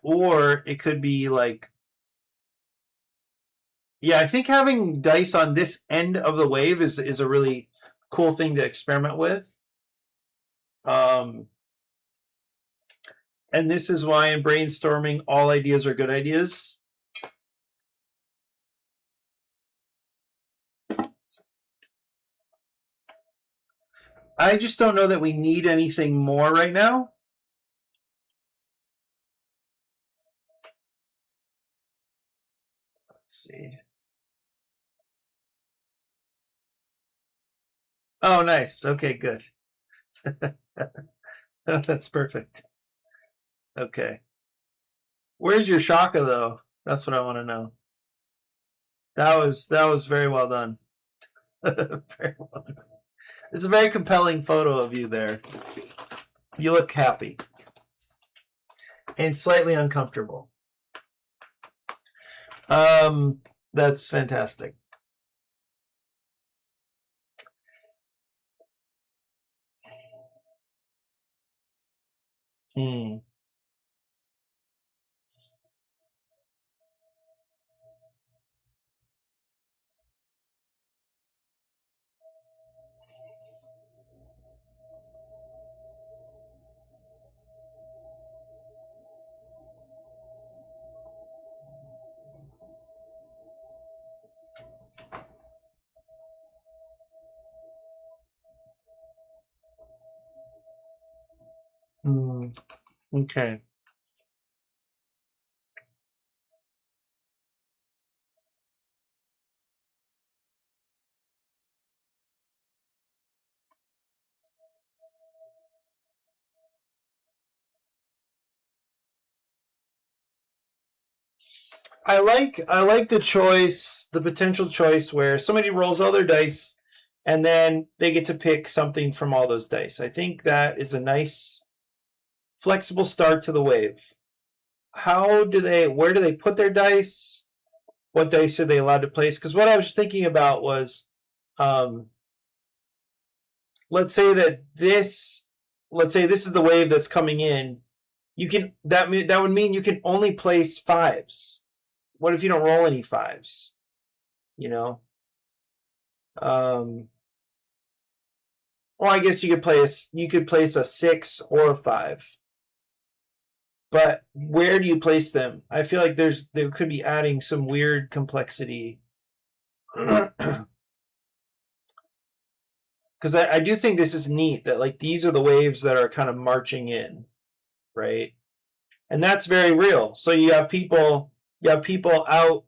S1: Or it could be like, yeah, I think having dice on this end of the wave is a really cool thing to experiment with. And this is why in brainstorming, all ideas are good ideas. I just don't know that we need anything more right now. Let's see. Oh, nice. Okay, good. That's perfect. Okay. Where's your Shaka though? That's what I want to know. That was very well done. Very well done. It's a very compelling photo of you there. You look happy and slightly uncomfortable. That's fantastic. Hmm. Okay. I like the choice, the potential choice where somebody rolls all their dice and then they get to pick something from all those dice. I think that is a nice flexible start to the wave. Where do they put their dice? What dice are they allowed to place? Because what I was thinking about was, let's say this is the wave that's coming in. That would mean you can only place 5s. What if you don't roll any 5s? You know, or I guess you could place a 6 or a 5. But where do you place them? I feel like there could be adding some weird complexity. Because I do think this is neat that like these are the waves that are kind of marching in, right? And that's very real. So you have people out,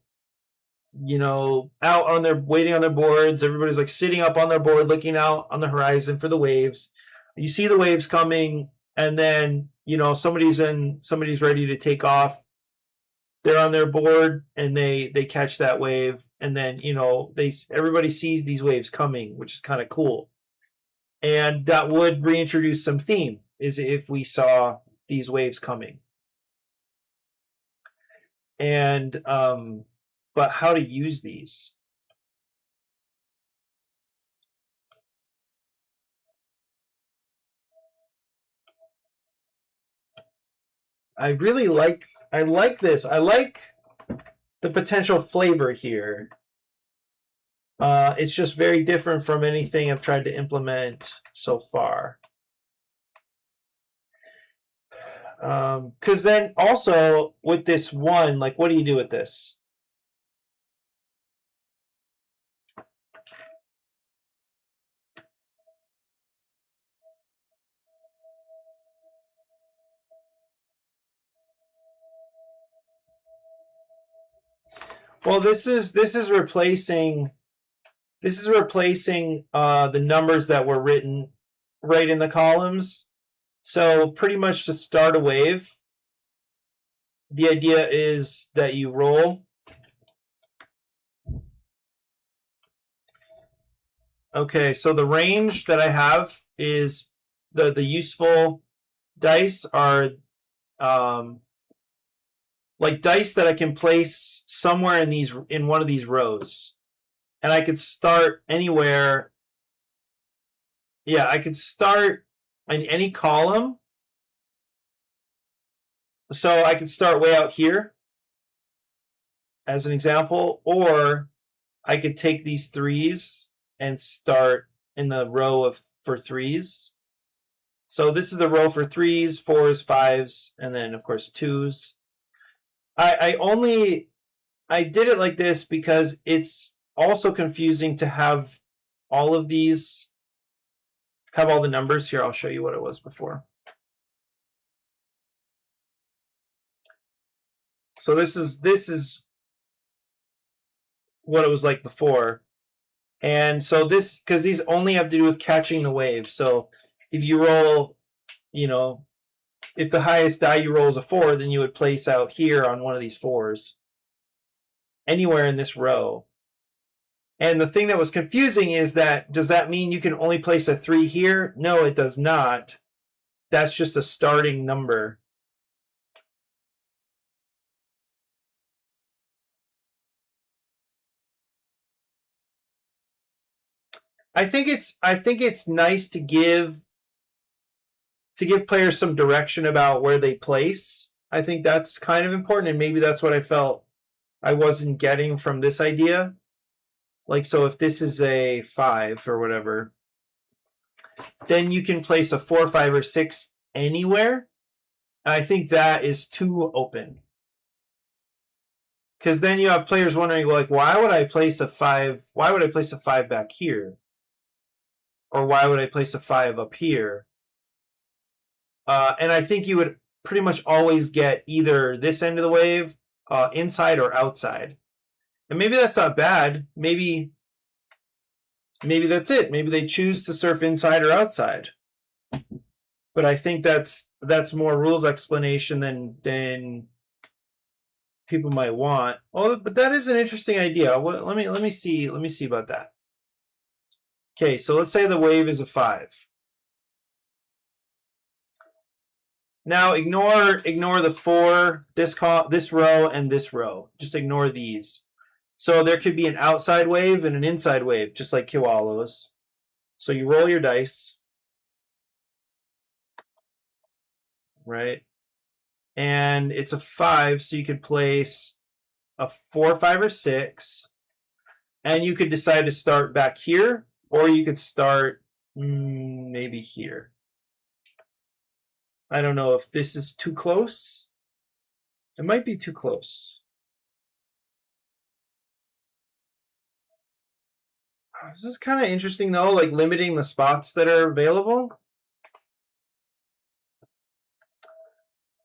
S1: out on their waiting on their boards. Everybody's like sitting up on their board, looking out on the horizon for the waves. You see the waves coming, and then you know, somebody's ready to take off. They're on their board and they catch that wave, and then, you know, everybody sees these waves coming, which is kind of cool. And that would reintroduce some theme, is if we saw these waves coming. And but how to use these? I like this. I like the potential flavor here. It's just very different from anything I've tried to implement so far. Because then also with this one, like, what do you do with this? Well, this is replacing the numbers that were written right in the columns. So pretty much to start a wave, the idea is that you roll. Okay, so the range that I have is the useful dice are like dice that I can place somewhere in one of these rows. And I could start anywhere. Yeah, I could start in any column. So I could start way out here as an example, or I could take these threes and start in the row for threes. So this is the row for threes, fours, fives, and then of course twos. I did it like this because it's also confusing to have all of these have all the numbers here. I'll show you what it was before. So this is what it was like before. And so this, because these only have to do with catching the wave. So if you roll, you know, if the highest die you roll is a 4, then you would place out here on one of these 4s, anywhere in this row. And the thing that was confusing is that, does that mean you can only place a 3 here? No, it does not. That's just a starting number. I think it's nice to give players some direction about where they place. I think that's kind of important, and maybe that's what I felt I wasn't getting from this idea. Like, so if this is a 5 or whatever, then you can place a 4, 5, or 6 anywhere. I think that is too open. Because then you have players wondering, like, why would I place a 5? Why would I place a 5 back here? Or why would I place a 5 up here? And I think you would pretty much always get either this end of the wave, inside or outside. And maybe that's not bad. Maybe that's it. Maybe they choose to surf inside or outside. But I think that's more rules explanation than people might want. Oh, but that is an interesting idea. Well, let me see about that. Okay, so let's say the wave is a 5. Now ignore the 4, this row, and this row. Just ignore these. So there could be an outside wave and an inside wave, just like Kiwalo's. So you roll your dice, right? And it's a 5, so you could place a 4, 5, or 6. And you could decide to start back here, or you could start maybe here. I don't know if this is too close. It might be too close. This is kind of interesting though, like limiting the spots that are available.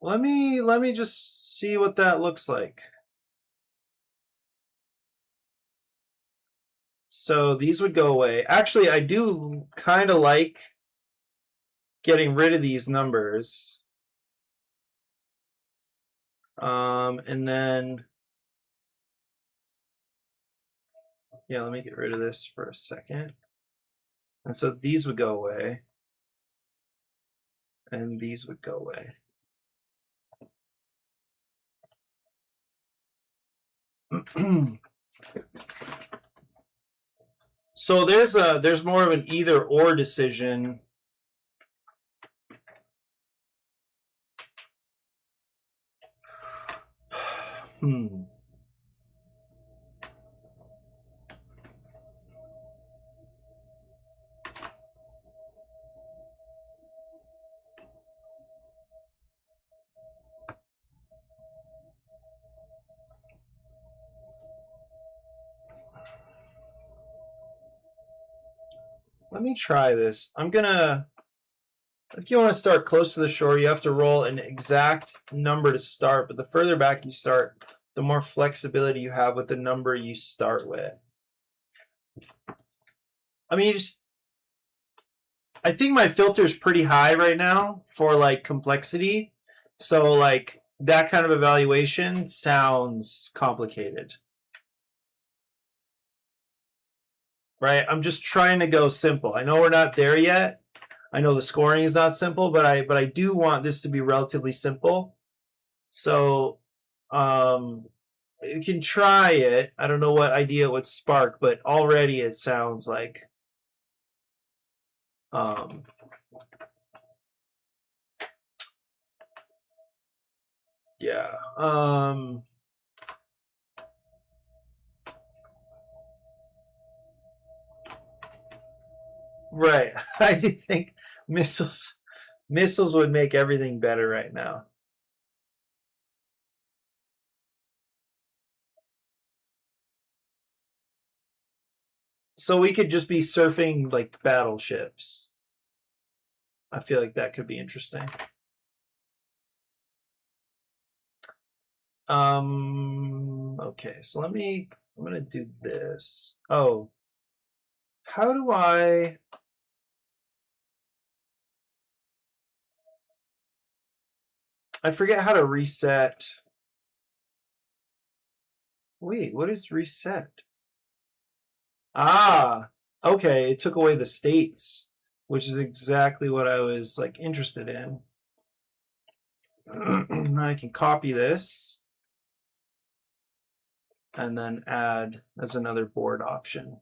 S1: Let me just see what that looks like. So these would go away. Actually, I do kind of like getting rid of these numbers. And then, yeah, let me get rid of this for a second. And so these would go away. And these would go away. So there's more of an either or decision. Let me try this. If you want to start close to the shore, you have to roll an exact number to start, but the further back you start, the more flexibility you have with the number you start with. I mean, I think my filter is pretty high right now for like complexity. So like that kind of evaluation sounds complicated. Right? I'm just trying to go simple. I know we're not there yet. I know the scoring is not simple, but I do want this to be relatively simple. So you can try it. I don't know what idea it would spark, but already it sounds like yeah. Right. I do think missiles would make everything better right now. So we could just be surfing like battleships. I feel like that could be interesting. Okay, so I'm gonna do this. Oh, how do I forget how to reset. Wait, what is reset? Ah, okay, it took away the states, which is exactly what I was like interested in. I can copy this and then add as another board option.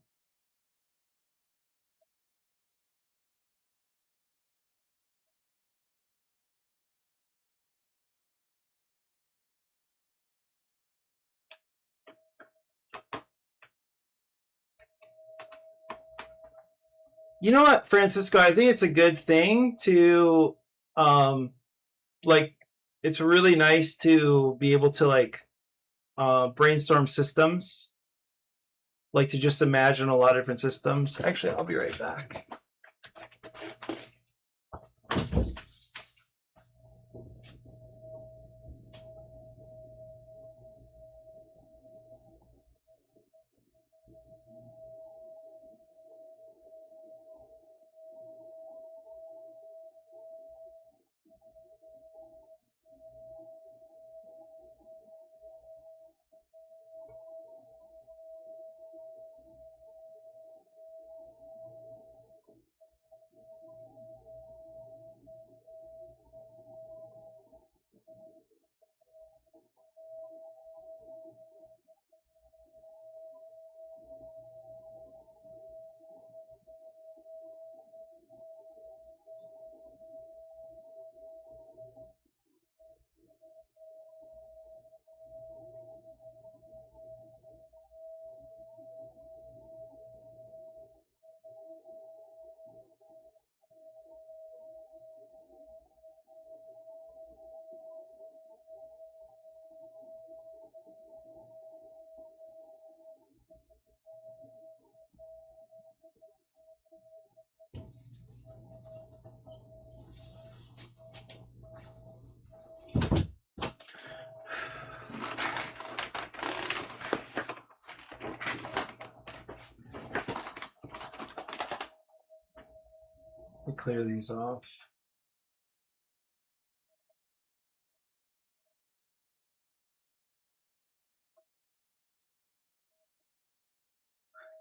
S1: You know what, Francisco? I think it's a good thing to, like, it's really nice to be able to like brainstorm systems, like to just imagine a lot of different systems. Actually, I'll be right back. We'll clear these off.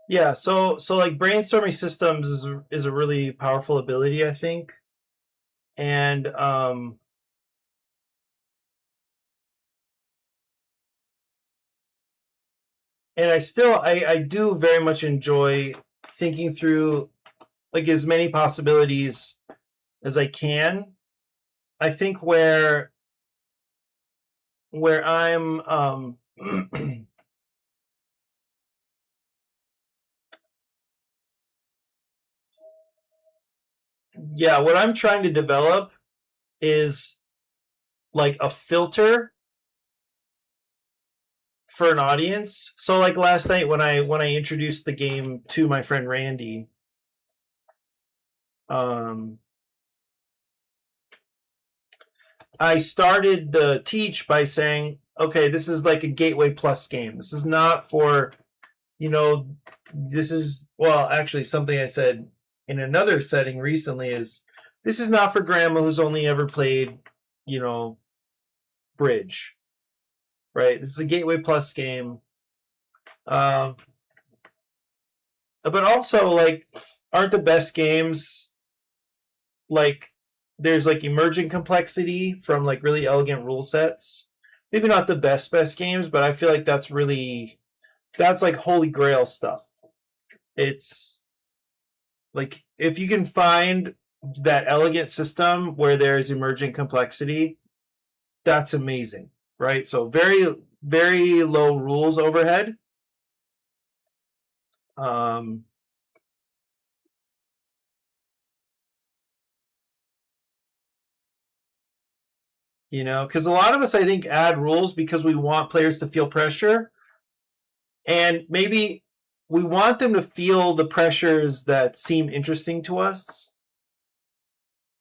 S1: Yeah, so like brainstorming systems is a really powerful ability, I think. And I do very much enjoy thinking through like as many possibilities as I can. I think where I'm yeah, what I'm trying to develop is like a filter for an audience. So like last night when I introduced the game to my friend Randy, um I started the teach by saying, okay, this is like a Gateway Plus game. This is not for, you know, this is, well, actually, something I said in another setting recently is this is not for grandma who's only ever played, you know, Bridge, right? This is a Gateway Plus game. Um, but also, like, aren't the best games like there's like emergent complexity from like really elegant rule sets? Maybe not the best games, but I feel like that's like holy grail stuff. It's like if you can find that elegant system where there's emergent complexity, that's amazing, right? So very low rules overhead. Um, you know, because a lot of us I think add rules because we want players to feel pressure, and maybe we want them to feel the pressures that seem interesting to us,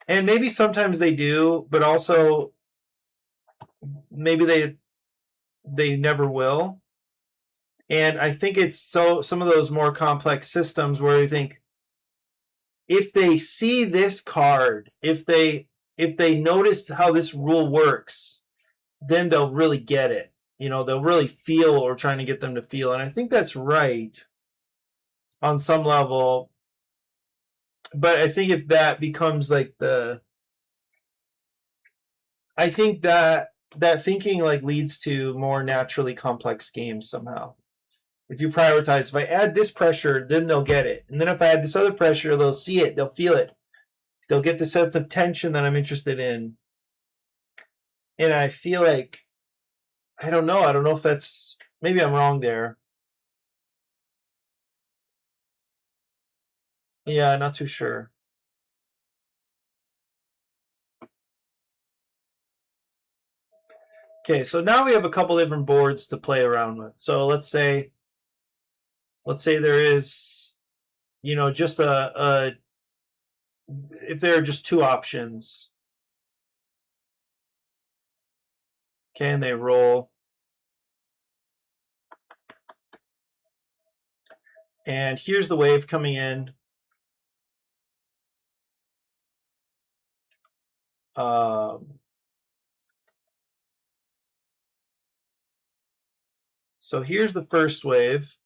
S1: and maybe sometimes they do, but also maybe they never will. And I think it's so some of those more complex systems where you think if they see this card, if they notice how this rule works, then they'll really get it. You know, they'll really feel what we're trying to get them to feel. And I think that's right on some level. But I think if that becomes like the I think that thinking like leads to more naturally complex games somehow. If you prioritize, if I add this pressure, then they'll get it. And then if I add this other pressure, they'll see it, they'll feel it. They'll get the sense of tension that I'm interested in. And I feel like I don't know. I don't know if that's maybe I'm wrong there. Yeah, not too sure. Okay, so now we have a couple different boards to play around with. So let's say there is, you know, just a if there are just two options, can they roll? And here's the wave coming in. Um, so here's the first wave,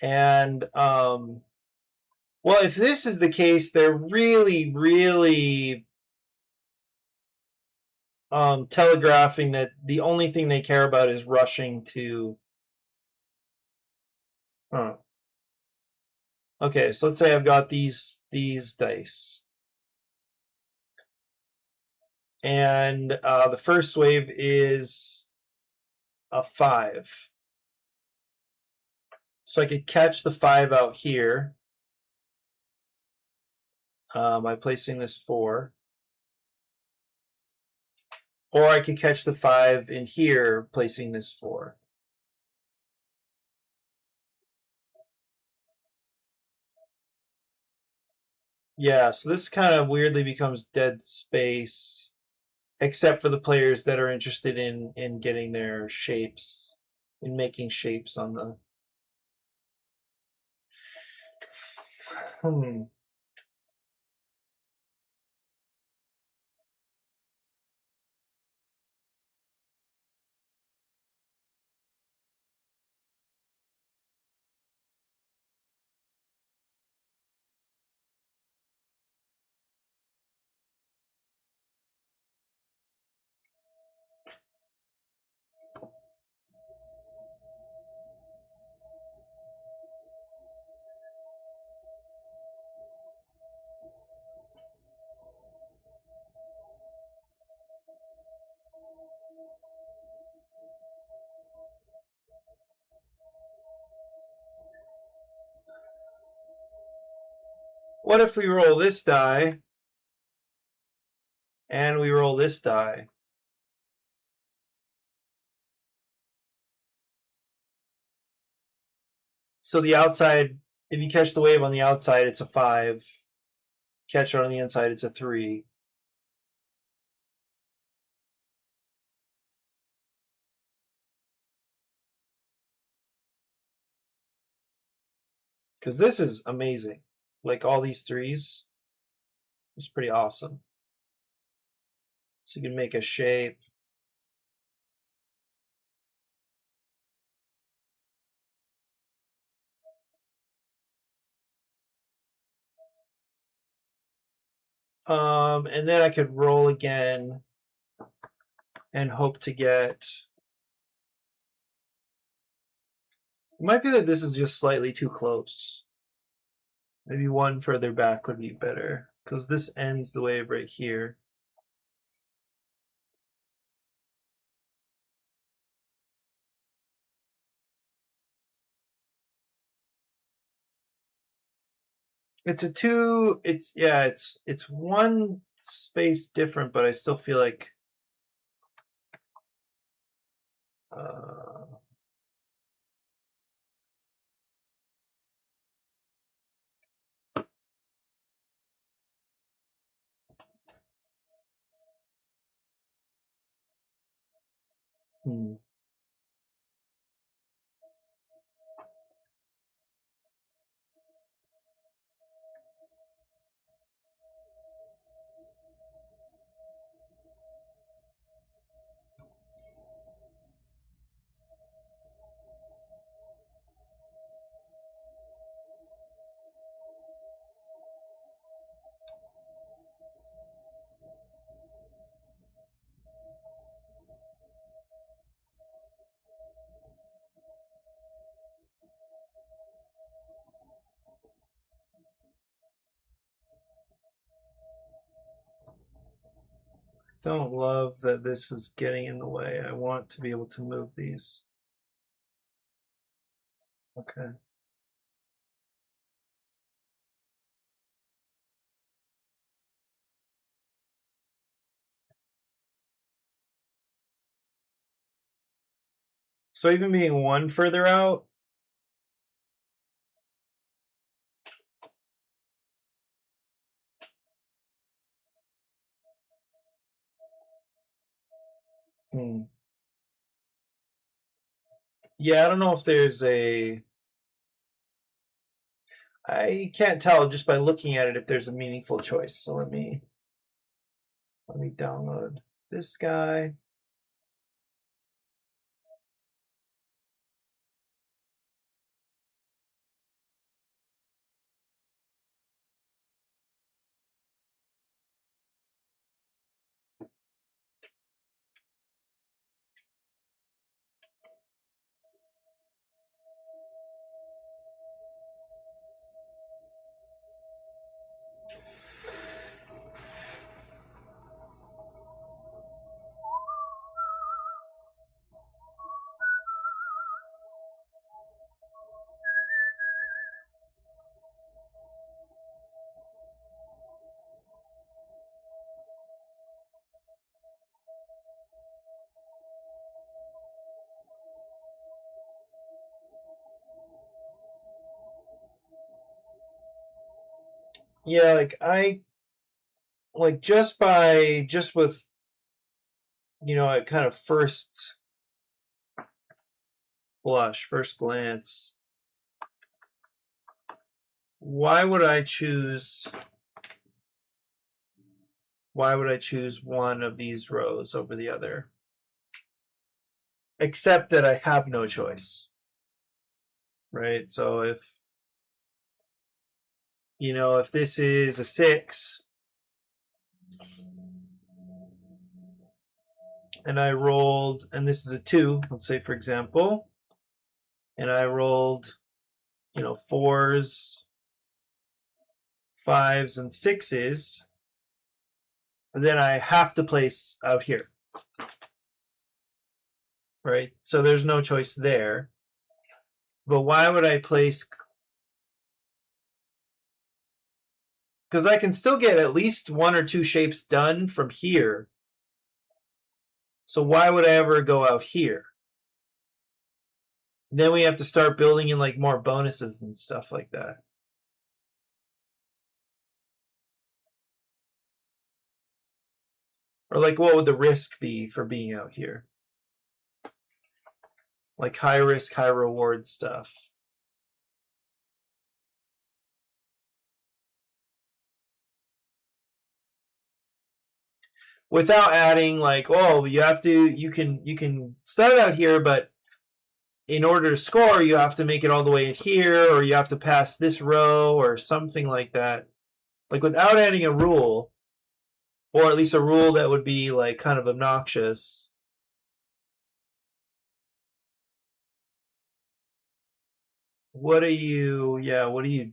S1: and well, if this is the case, they're really telegraphing that the only thing they care about is rushing to. Huh. Okay, so let's say I've got these dice, and the first wave is a 5. So I could catch the 5 out here by placing this 4, or I could catch the 5 in here placing this 4. Yeah, so this kind of weirdly becomes dead space, except for the players that are interested in getting their shapes, in making shapes on the. Hmm. What if we roll this die and we roll this die? So the outside, if you catch the wave on the outside, it's a 5. Catch it on the inside, it's a 3. Because this is amazing. Like all these 3s. It's pretty awesome. So you can make a shape. And then I could roll again and hope to get... It might be that this is just slightly too close. Maybe one further back would be better, because this ends the wave right here. It's a 2, it's one space different, but I still feel like don't love that this is getting in the way. I want to be able to move these. Okay. So even being one further out, yeah, I don't know if there's a... I can't tell just by looking at it if there's a meaningful choice. So let me download this guy. Yeah, just with a kind of first blush, first glance, why would I choose one of these rows over the other? Except that I have no choice, right? So if this is a 6 and I rolled, and this is a 2, let's say for example, and I rolled 4s, 5s, and 6s, then I have to place out here, right? So there's no choice there. But why would I place Because I can still get at least 1 or 2 shapes done from here. So why would I ever go out here? Then we have to start building in like more bonuses and stuff like that. Or like what would the risk be for being out here? Like high risk, high reward stuff. Without adding like, oh, you can start out here, but in order to score, you have to make it all the way in here, or you have to pass this row, or something like that. Like without adding a rule, or at least a rule that would be like kind of obnoxious. What do you? Yeah, what do you?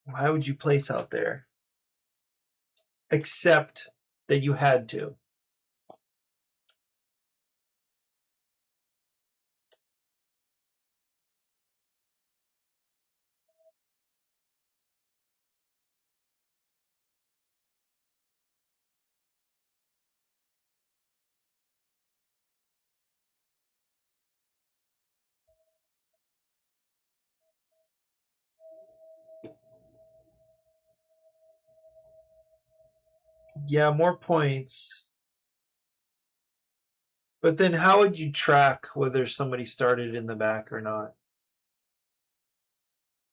S1: Why would you place out there? Except that you had to. Yeah, more points. But then how would you track whether somebody started in the back or not?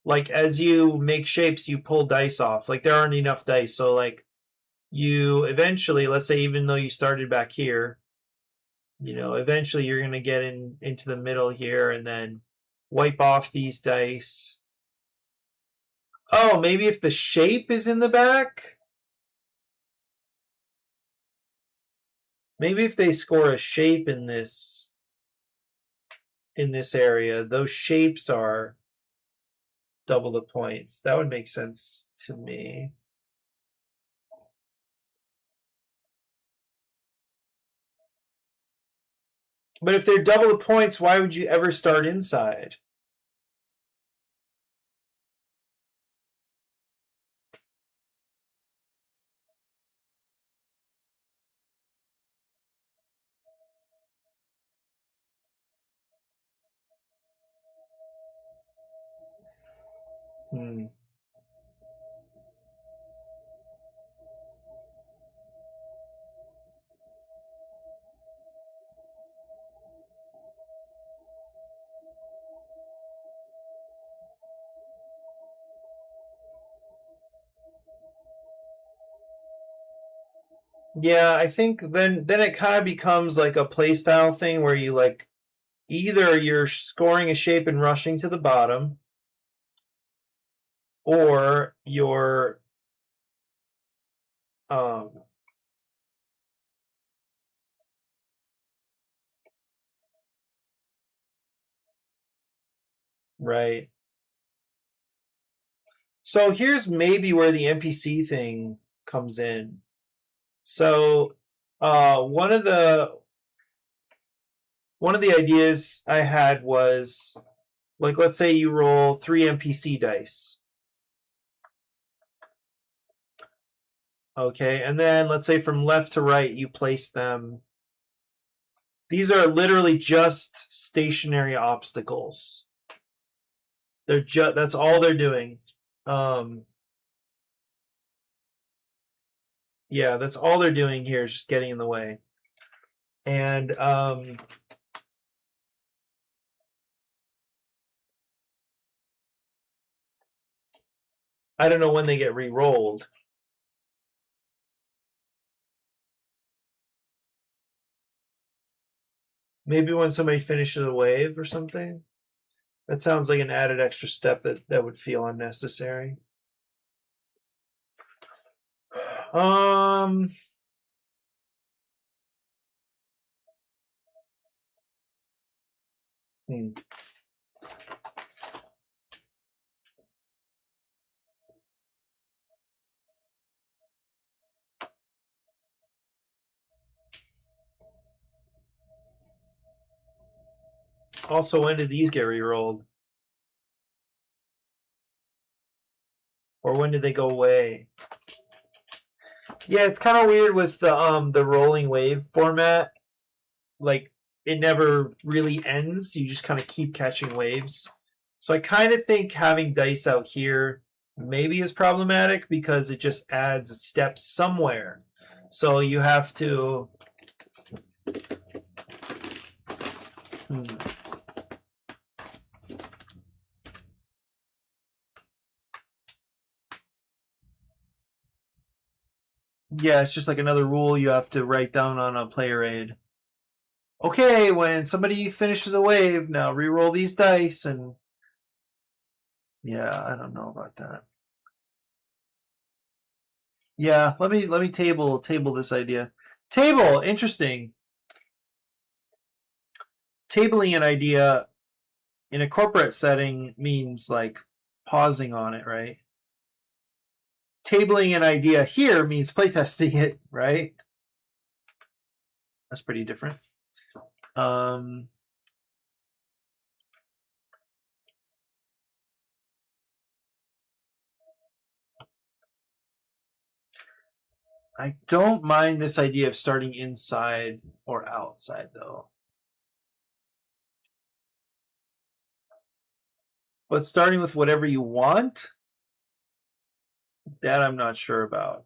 S1: Like as you make shapes, you pull dice off. Like there aren't enough dice. So like you eventually, let's say even though you started back here, eventually you're gonna get into the middle here and then wipe off these dice. Oh, maybe if the shape is in the back? Maybe if they score a shape in this area, those shapes are double the points. That would make sense to me. But if they're double the points, why would you ever start inside? Hmm. Yeah, I think then it kind of becomes like a playstyle thing where you like either you're scoring a shape and rushing to the bottom, or you're um right. So here's maybe where the NPC thing comes in. So one of the ideas I had was like let's say you roll 3 NPC dice. Okay, and then let's say from left to right you place them. These are literally just stationary obstacles. That's all they're doing. Um yeah, that's all they're doing here is just getting in the way. And I don't know when they get re-rolled. Maybe when somebody finishes a wave or something. That sounds like an added extra step that would feel unnecessary. Um hmm. Also, when did these get re-rolled? Or when did they go away? Yeah, it's kind of weird with the rolling wave format. Like, it never really ends. You just kind of keep catching waves. So I kind of think having dice out here maybe is problematic because it just adds a step somewhere. So you have to... Yeah, it's just like another rule you have to write down on a player aid. Okay, when somebody finishes a wave, now re-roll these dice, and yeah, I don't know about that. Yeah, let me table this idea. Table, interesting. Tabling an idea in a corporate setting means like pausing on it, right? Tabling an idea here means playtesting it, right? That's pretty different. I don't mind this idea of starting inside or outside, though. But starting with whatever you want, that I'm not sure about.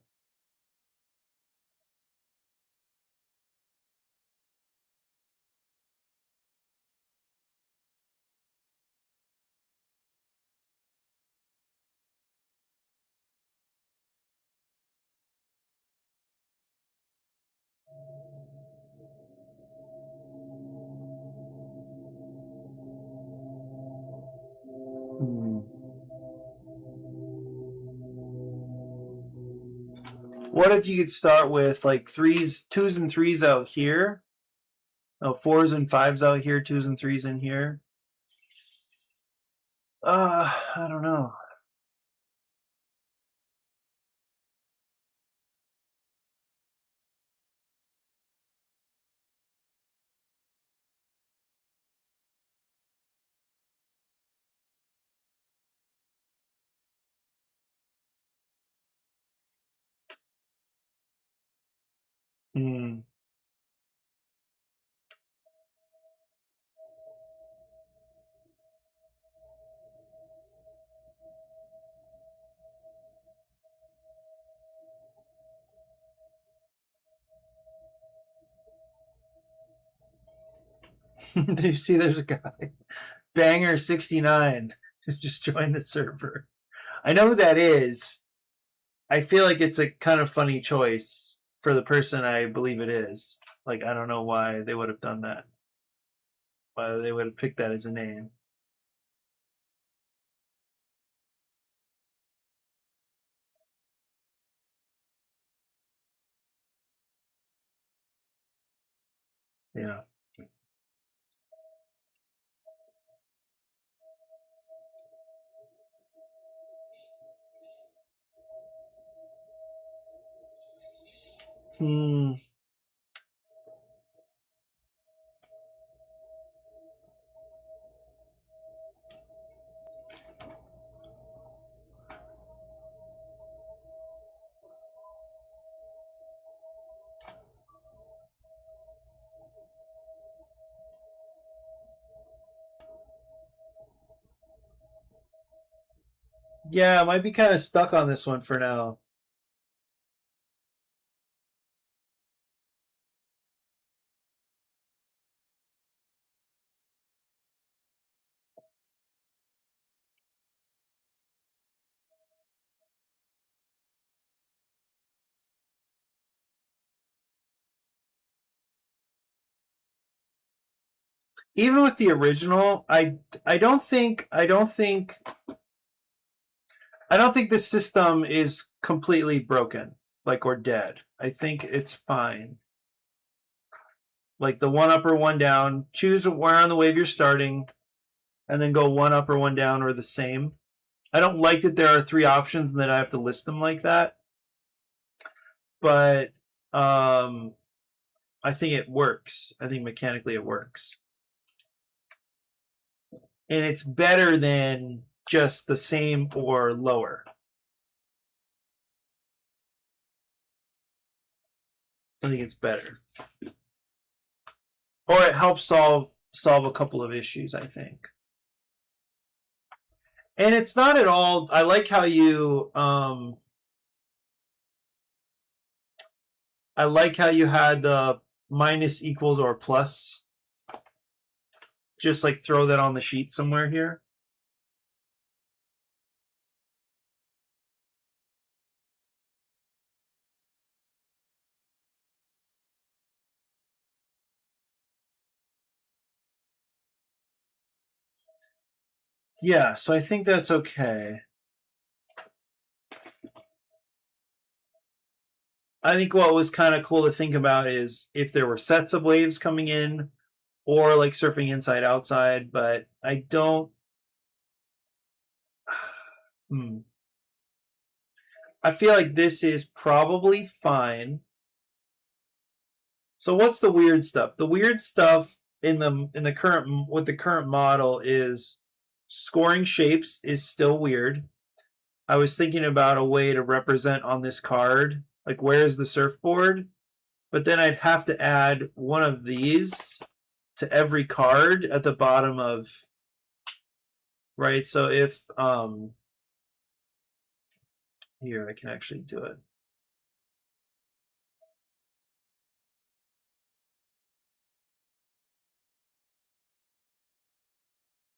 S1: What if you could start with like twos and threes out here? No, fours and fives out here, twos and threes in here. I don't know. Hmm. Did you see there's a guy? Banger69 just joined the server. I know who that is. I feel like it's a kind of funny choice for the person I believe it is. Like, I don't know why they would have done that. Why they would have picked that as a name. Yeah. Hmm. Yeah, I might be kind of stuck on this one for now. Even with the original, I don't think this system is completely broken, like, or dead. I think it's fine. Like the one up or one down, choose where on the wave you're starting, and then go one up or one down or the same. I don't like that there are three options and that I have to list them like that. But I think it works. I think mechanically it works. And it's better than just the same or lower. I think it's better. Or it helps solve a couple of issues, I think. And it's not at all. I like how you. I like how you had the minus, equals, or plus. Just like throw that on the sheet somewhere here. Yeah, so I think that's okay. I think what was kind of cool to think about is if there were sets of waves coming in or like surfing inside outside, but I don't. I feel like this is probably fine. So what's the weird stuff? The weird stuff in the current with the current model is scoring shapes is still weird. I was thinking about a way to represent on this card, like where's the surfboard? But then I'd have to add one of these to every card at the bottom of, right? So if here I can actually do it.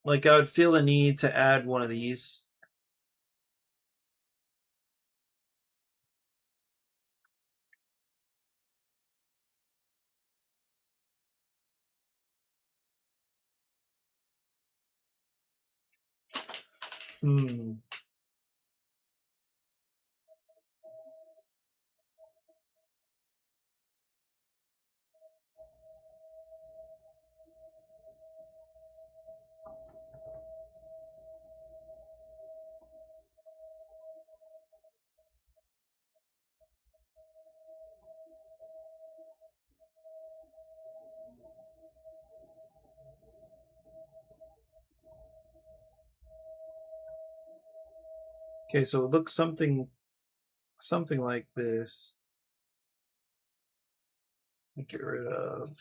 S1: Like I would feel the need to add one of these. Okay, so it looks something like this. Get rid of.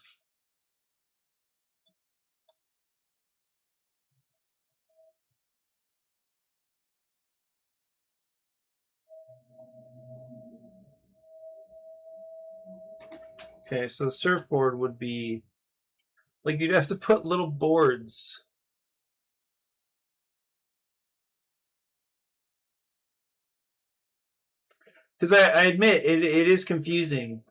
S1: Okay, so the surfboard would be like you'd have to put little boards. Because I admit it is confusing.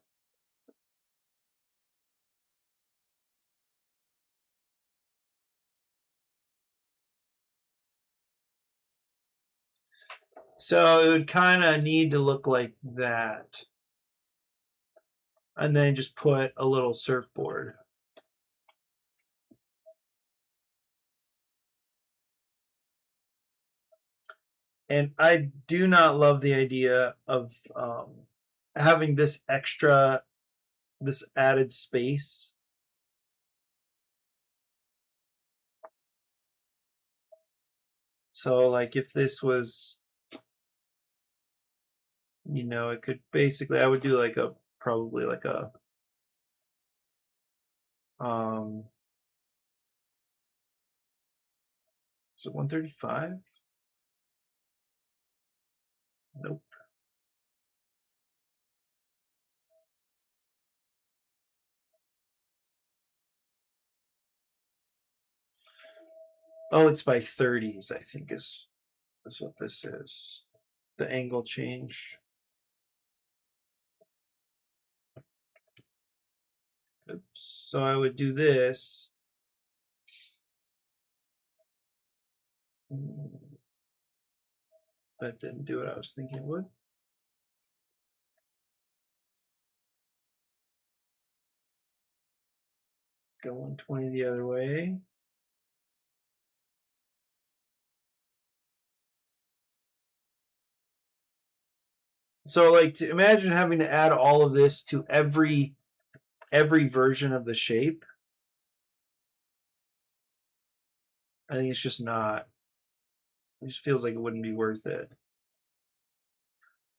S1: So it would kind of need to look like that. And then just put a little surfboard. And I do not love the idea of having this added space. So like if this was, it could basically, I would do like probably like a, is it 135? Nope. Oh, it's by 30s, I think is what this is. The angle change. Oops. So I would do this. That didn't do what I was thinking it would. Go 120 the other way. So like to imagine having to add all of this to every version of the shape. I think it's just not. It just feels like it wouldn't be worth it.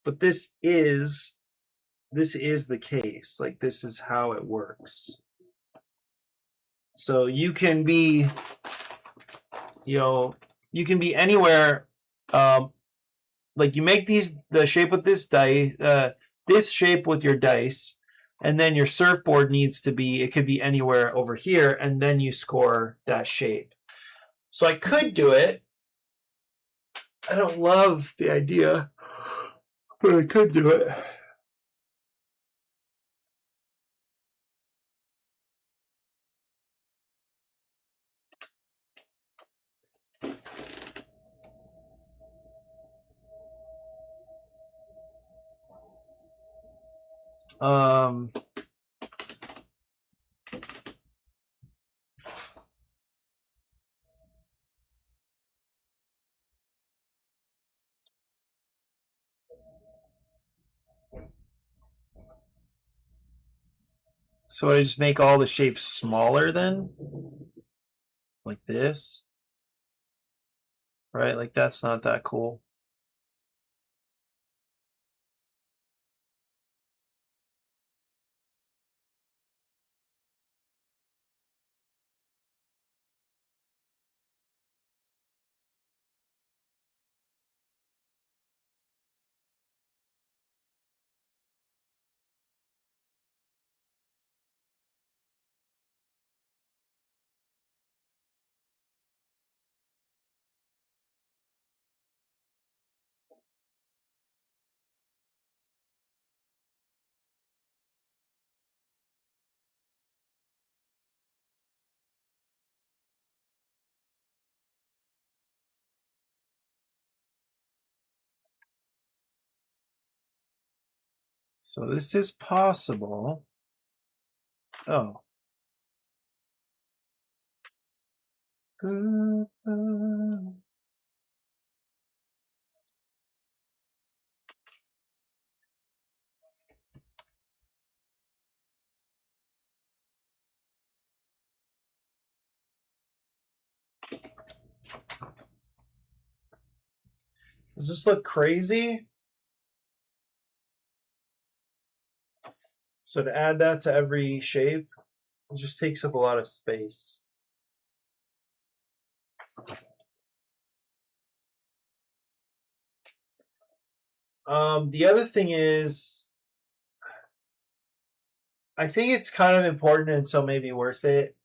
S1: But this is this is the case. Like, this is how it works. So you can be, you can be anywhere. Like, you make the shape with this dice, this shape with your dice, and then your surfboard needs to be, it could be anywhere over here, and then you score that shape. So I could do it. I don't love the idea, but I could do it. So I just make all the shapes smaller then? Like this? Right? Like, that's not that cool. So this is possible. Oh. Does this look crazy? So to add that to every shape, it just takes up a lot of space. The other thing is, I think it's kind of important and so maybe worth it,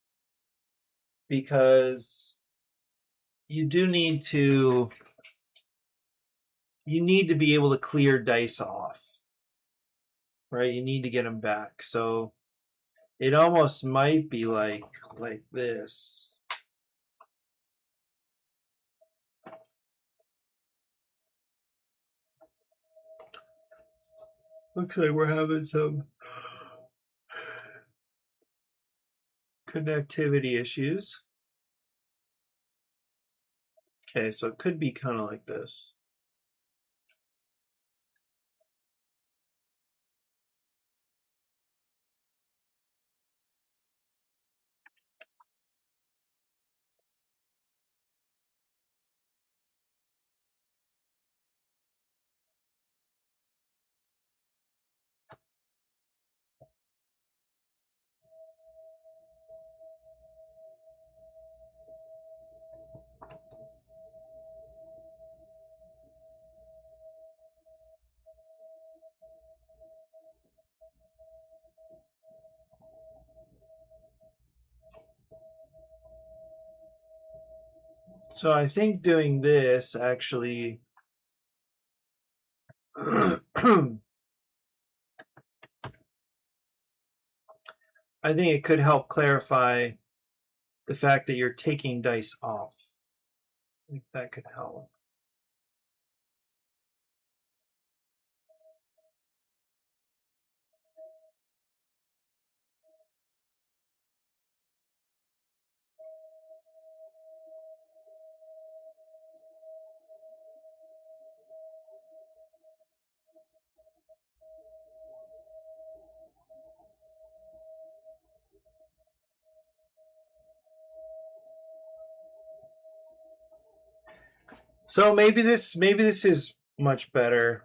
S1: because you do need to be able to clear dice off, right? You need to get them back. So it almost might be like this. Looks like we're having some connectivity issues. Okay, so it could be kind of like this. So I think doing this actually I think it could help clarify the fact that you're taking dice off. I think that could help. So maybe this is much better.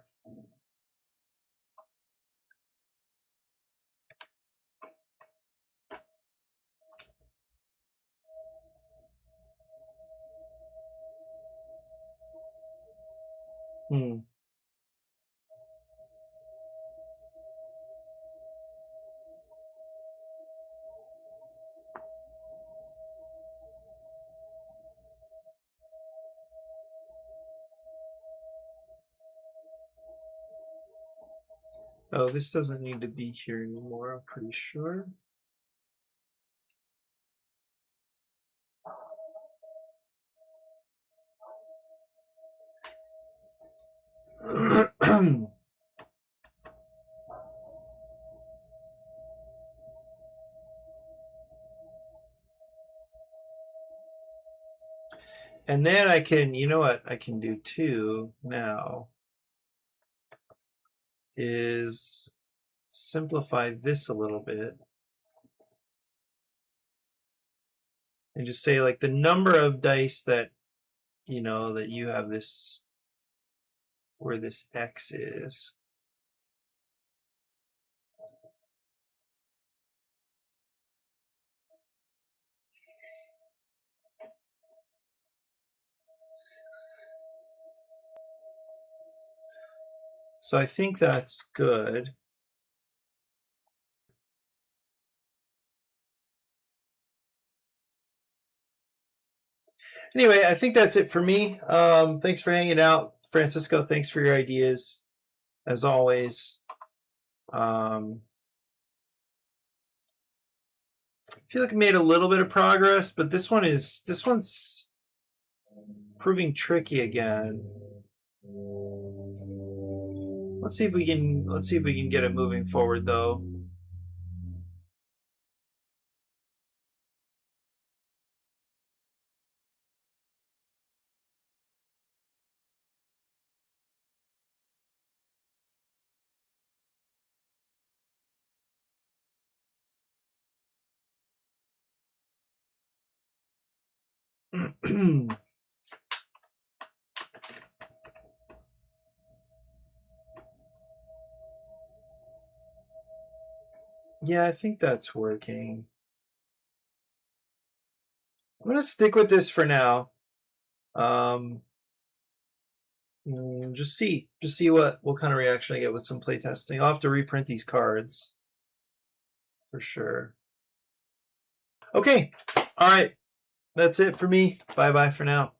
S1: Oh, this doesn't need to be here anymore, I'm pretty sure. And then I can, you know what I can do too now is simplify this a little bit. And just say like the number of dice that, you know, that you have this, where this X is. So I think that's good. Anyway, I think that's it for me. Thanks for hanging out. Francisco, thanks for your ideas, as always. I feel like I made a little bit of progress, but this one's proving tricky again. Let's see if we can get it moving forward though. Yeah, I think that's working. I'm gonna stick with this for now. Just see what kind of reaction I get with some playtesting. I'll have to reprint these cards for sure. Okay, all right, that's it for me. Bye bye for now.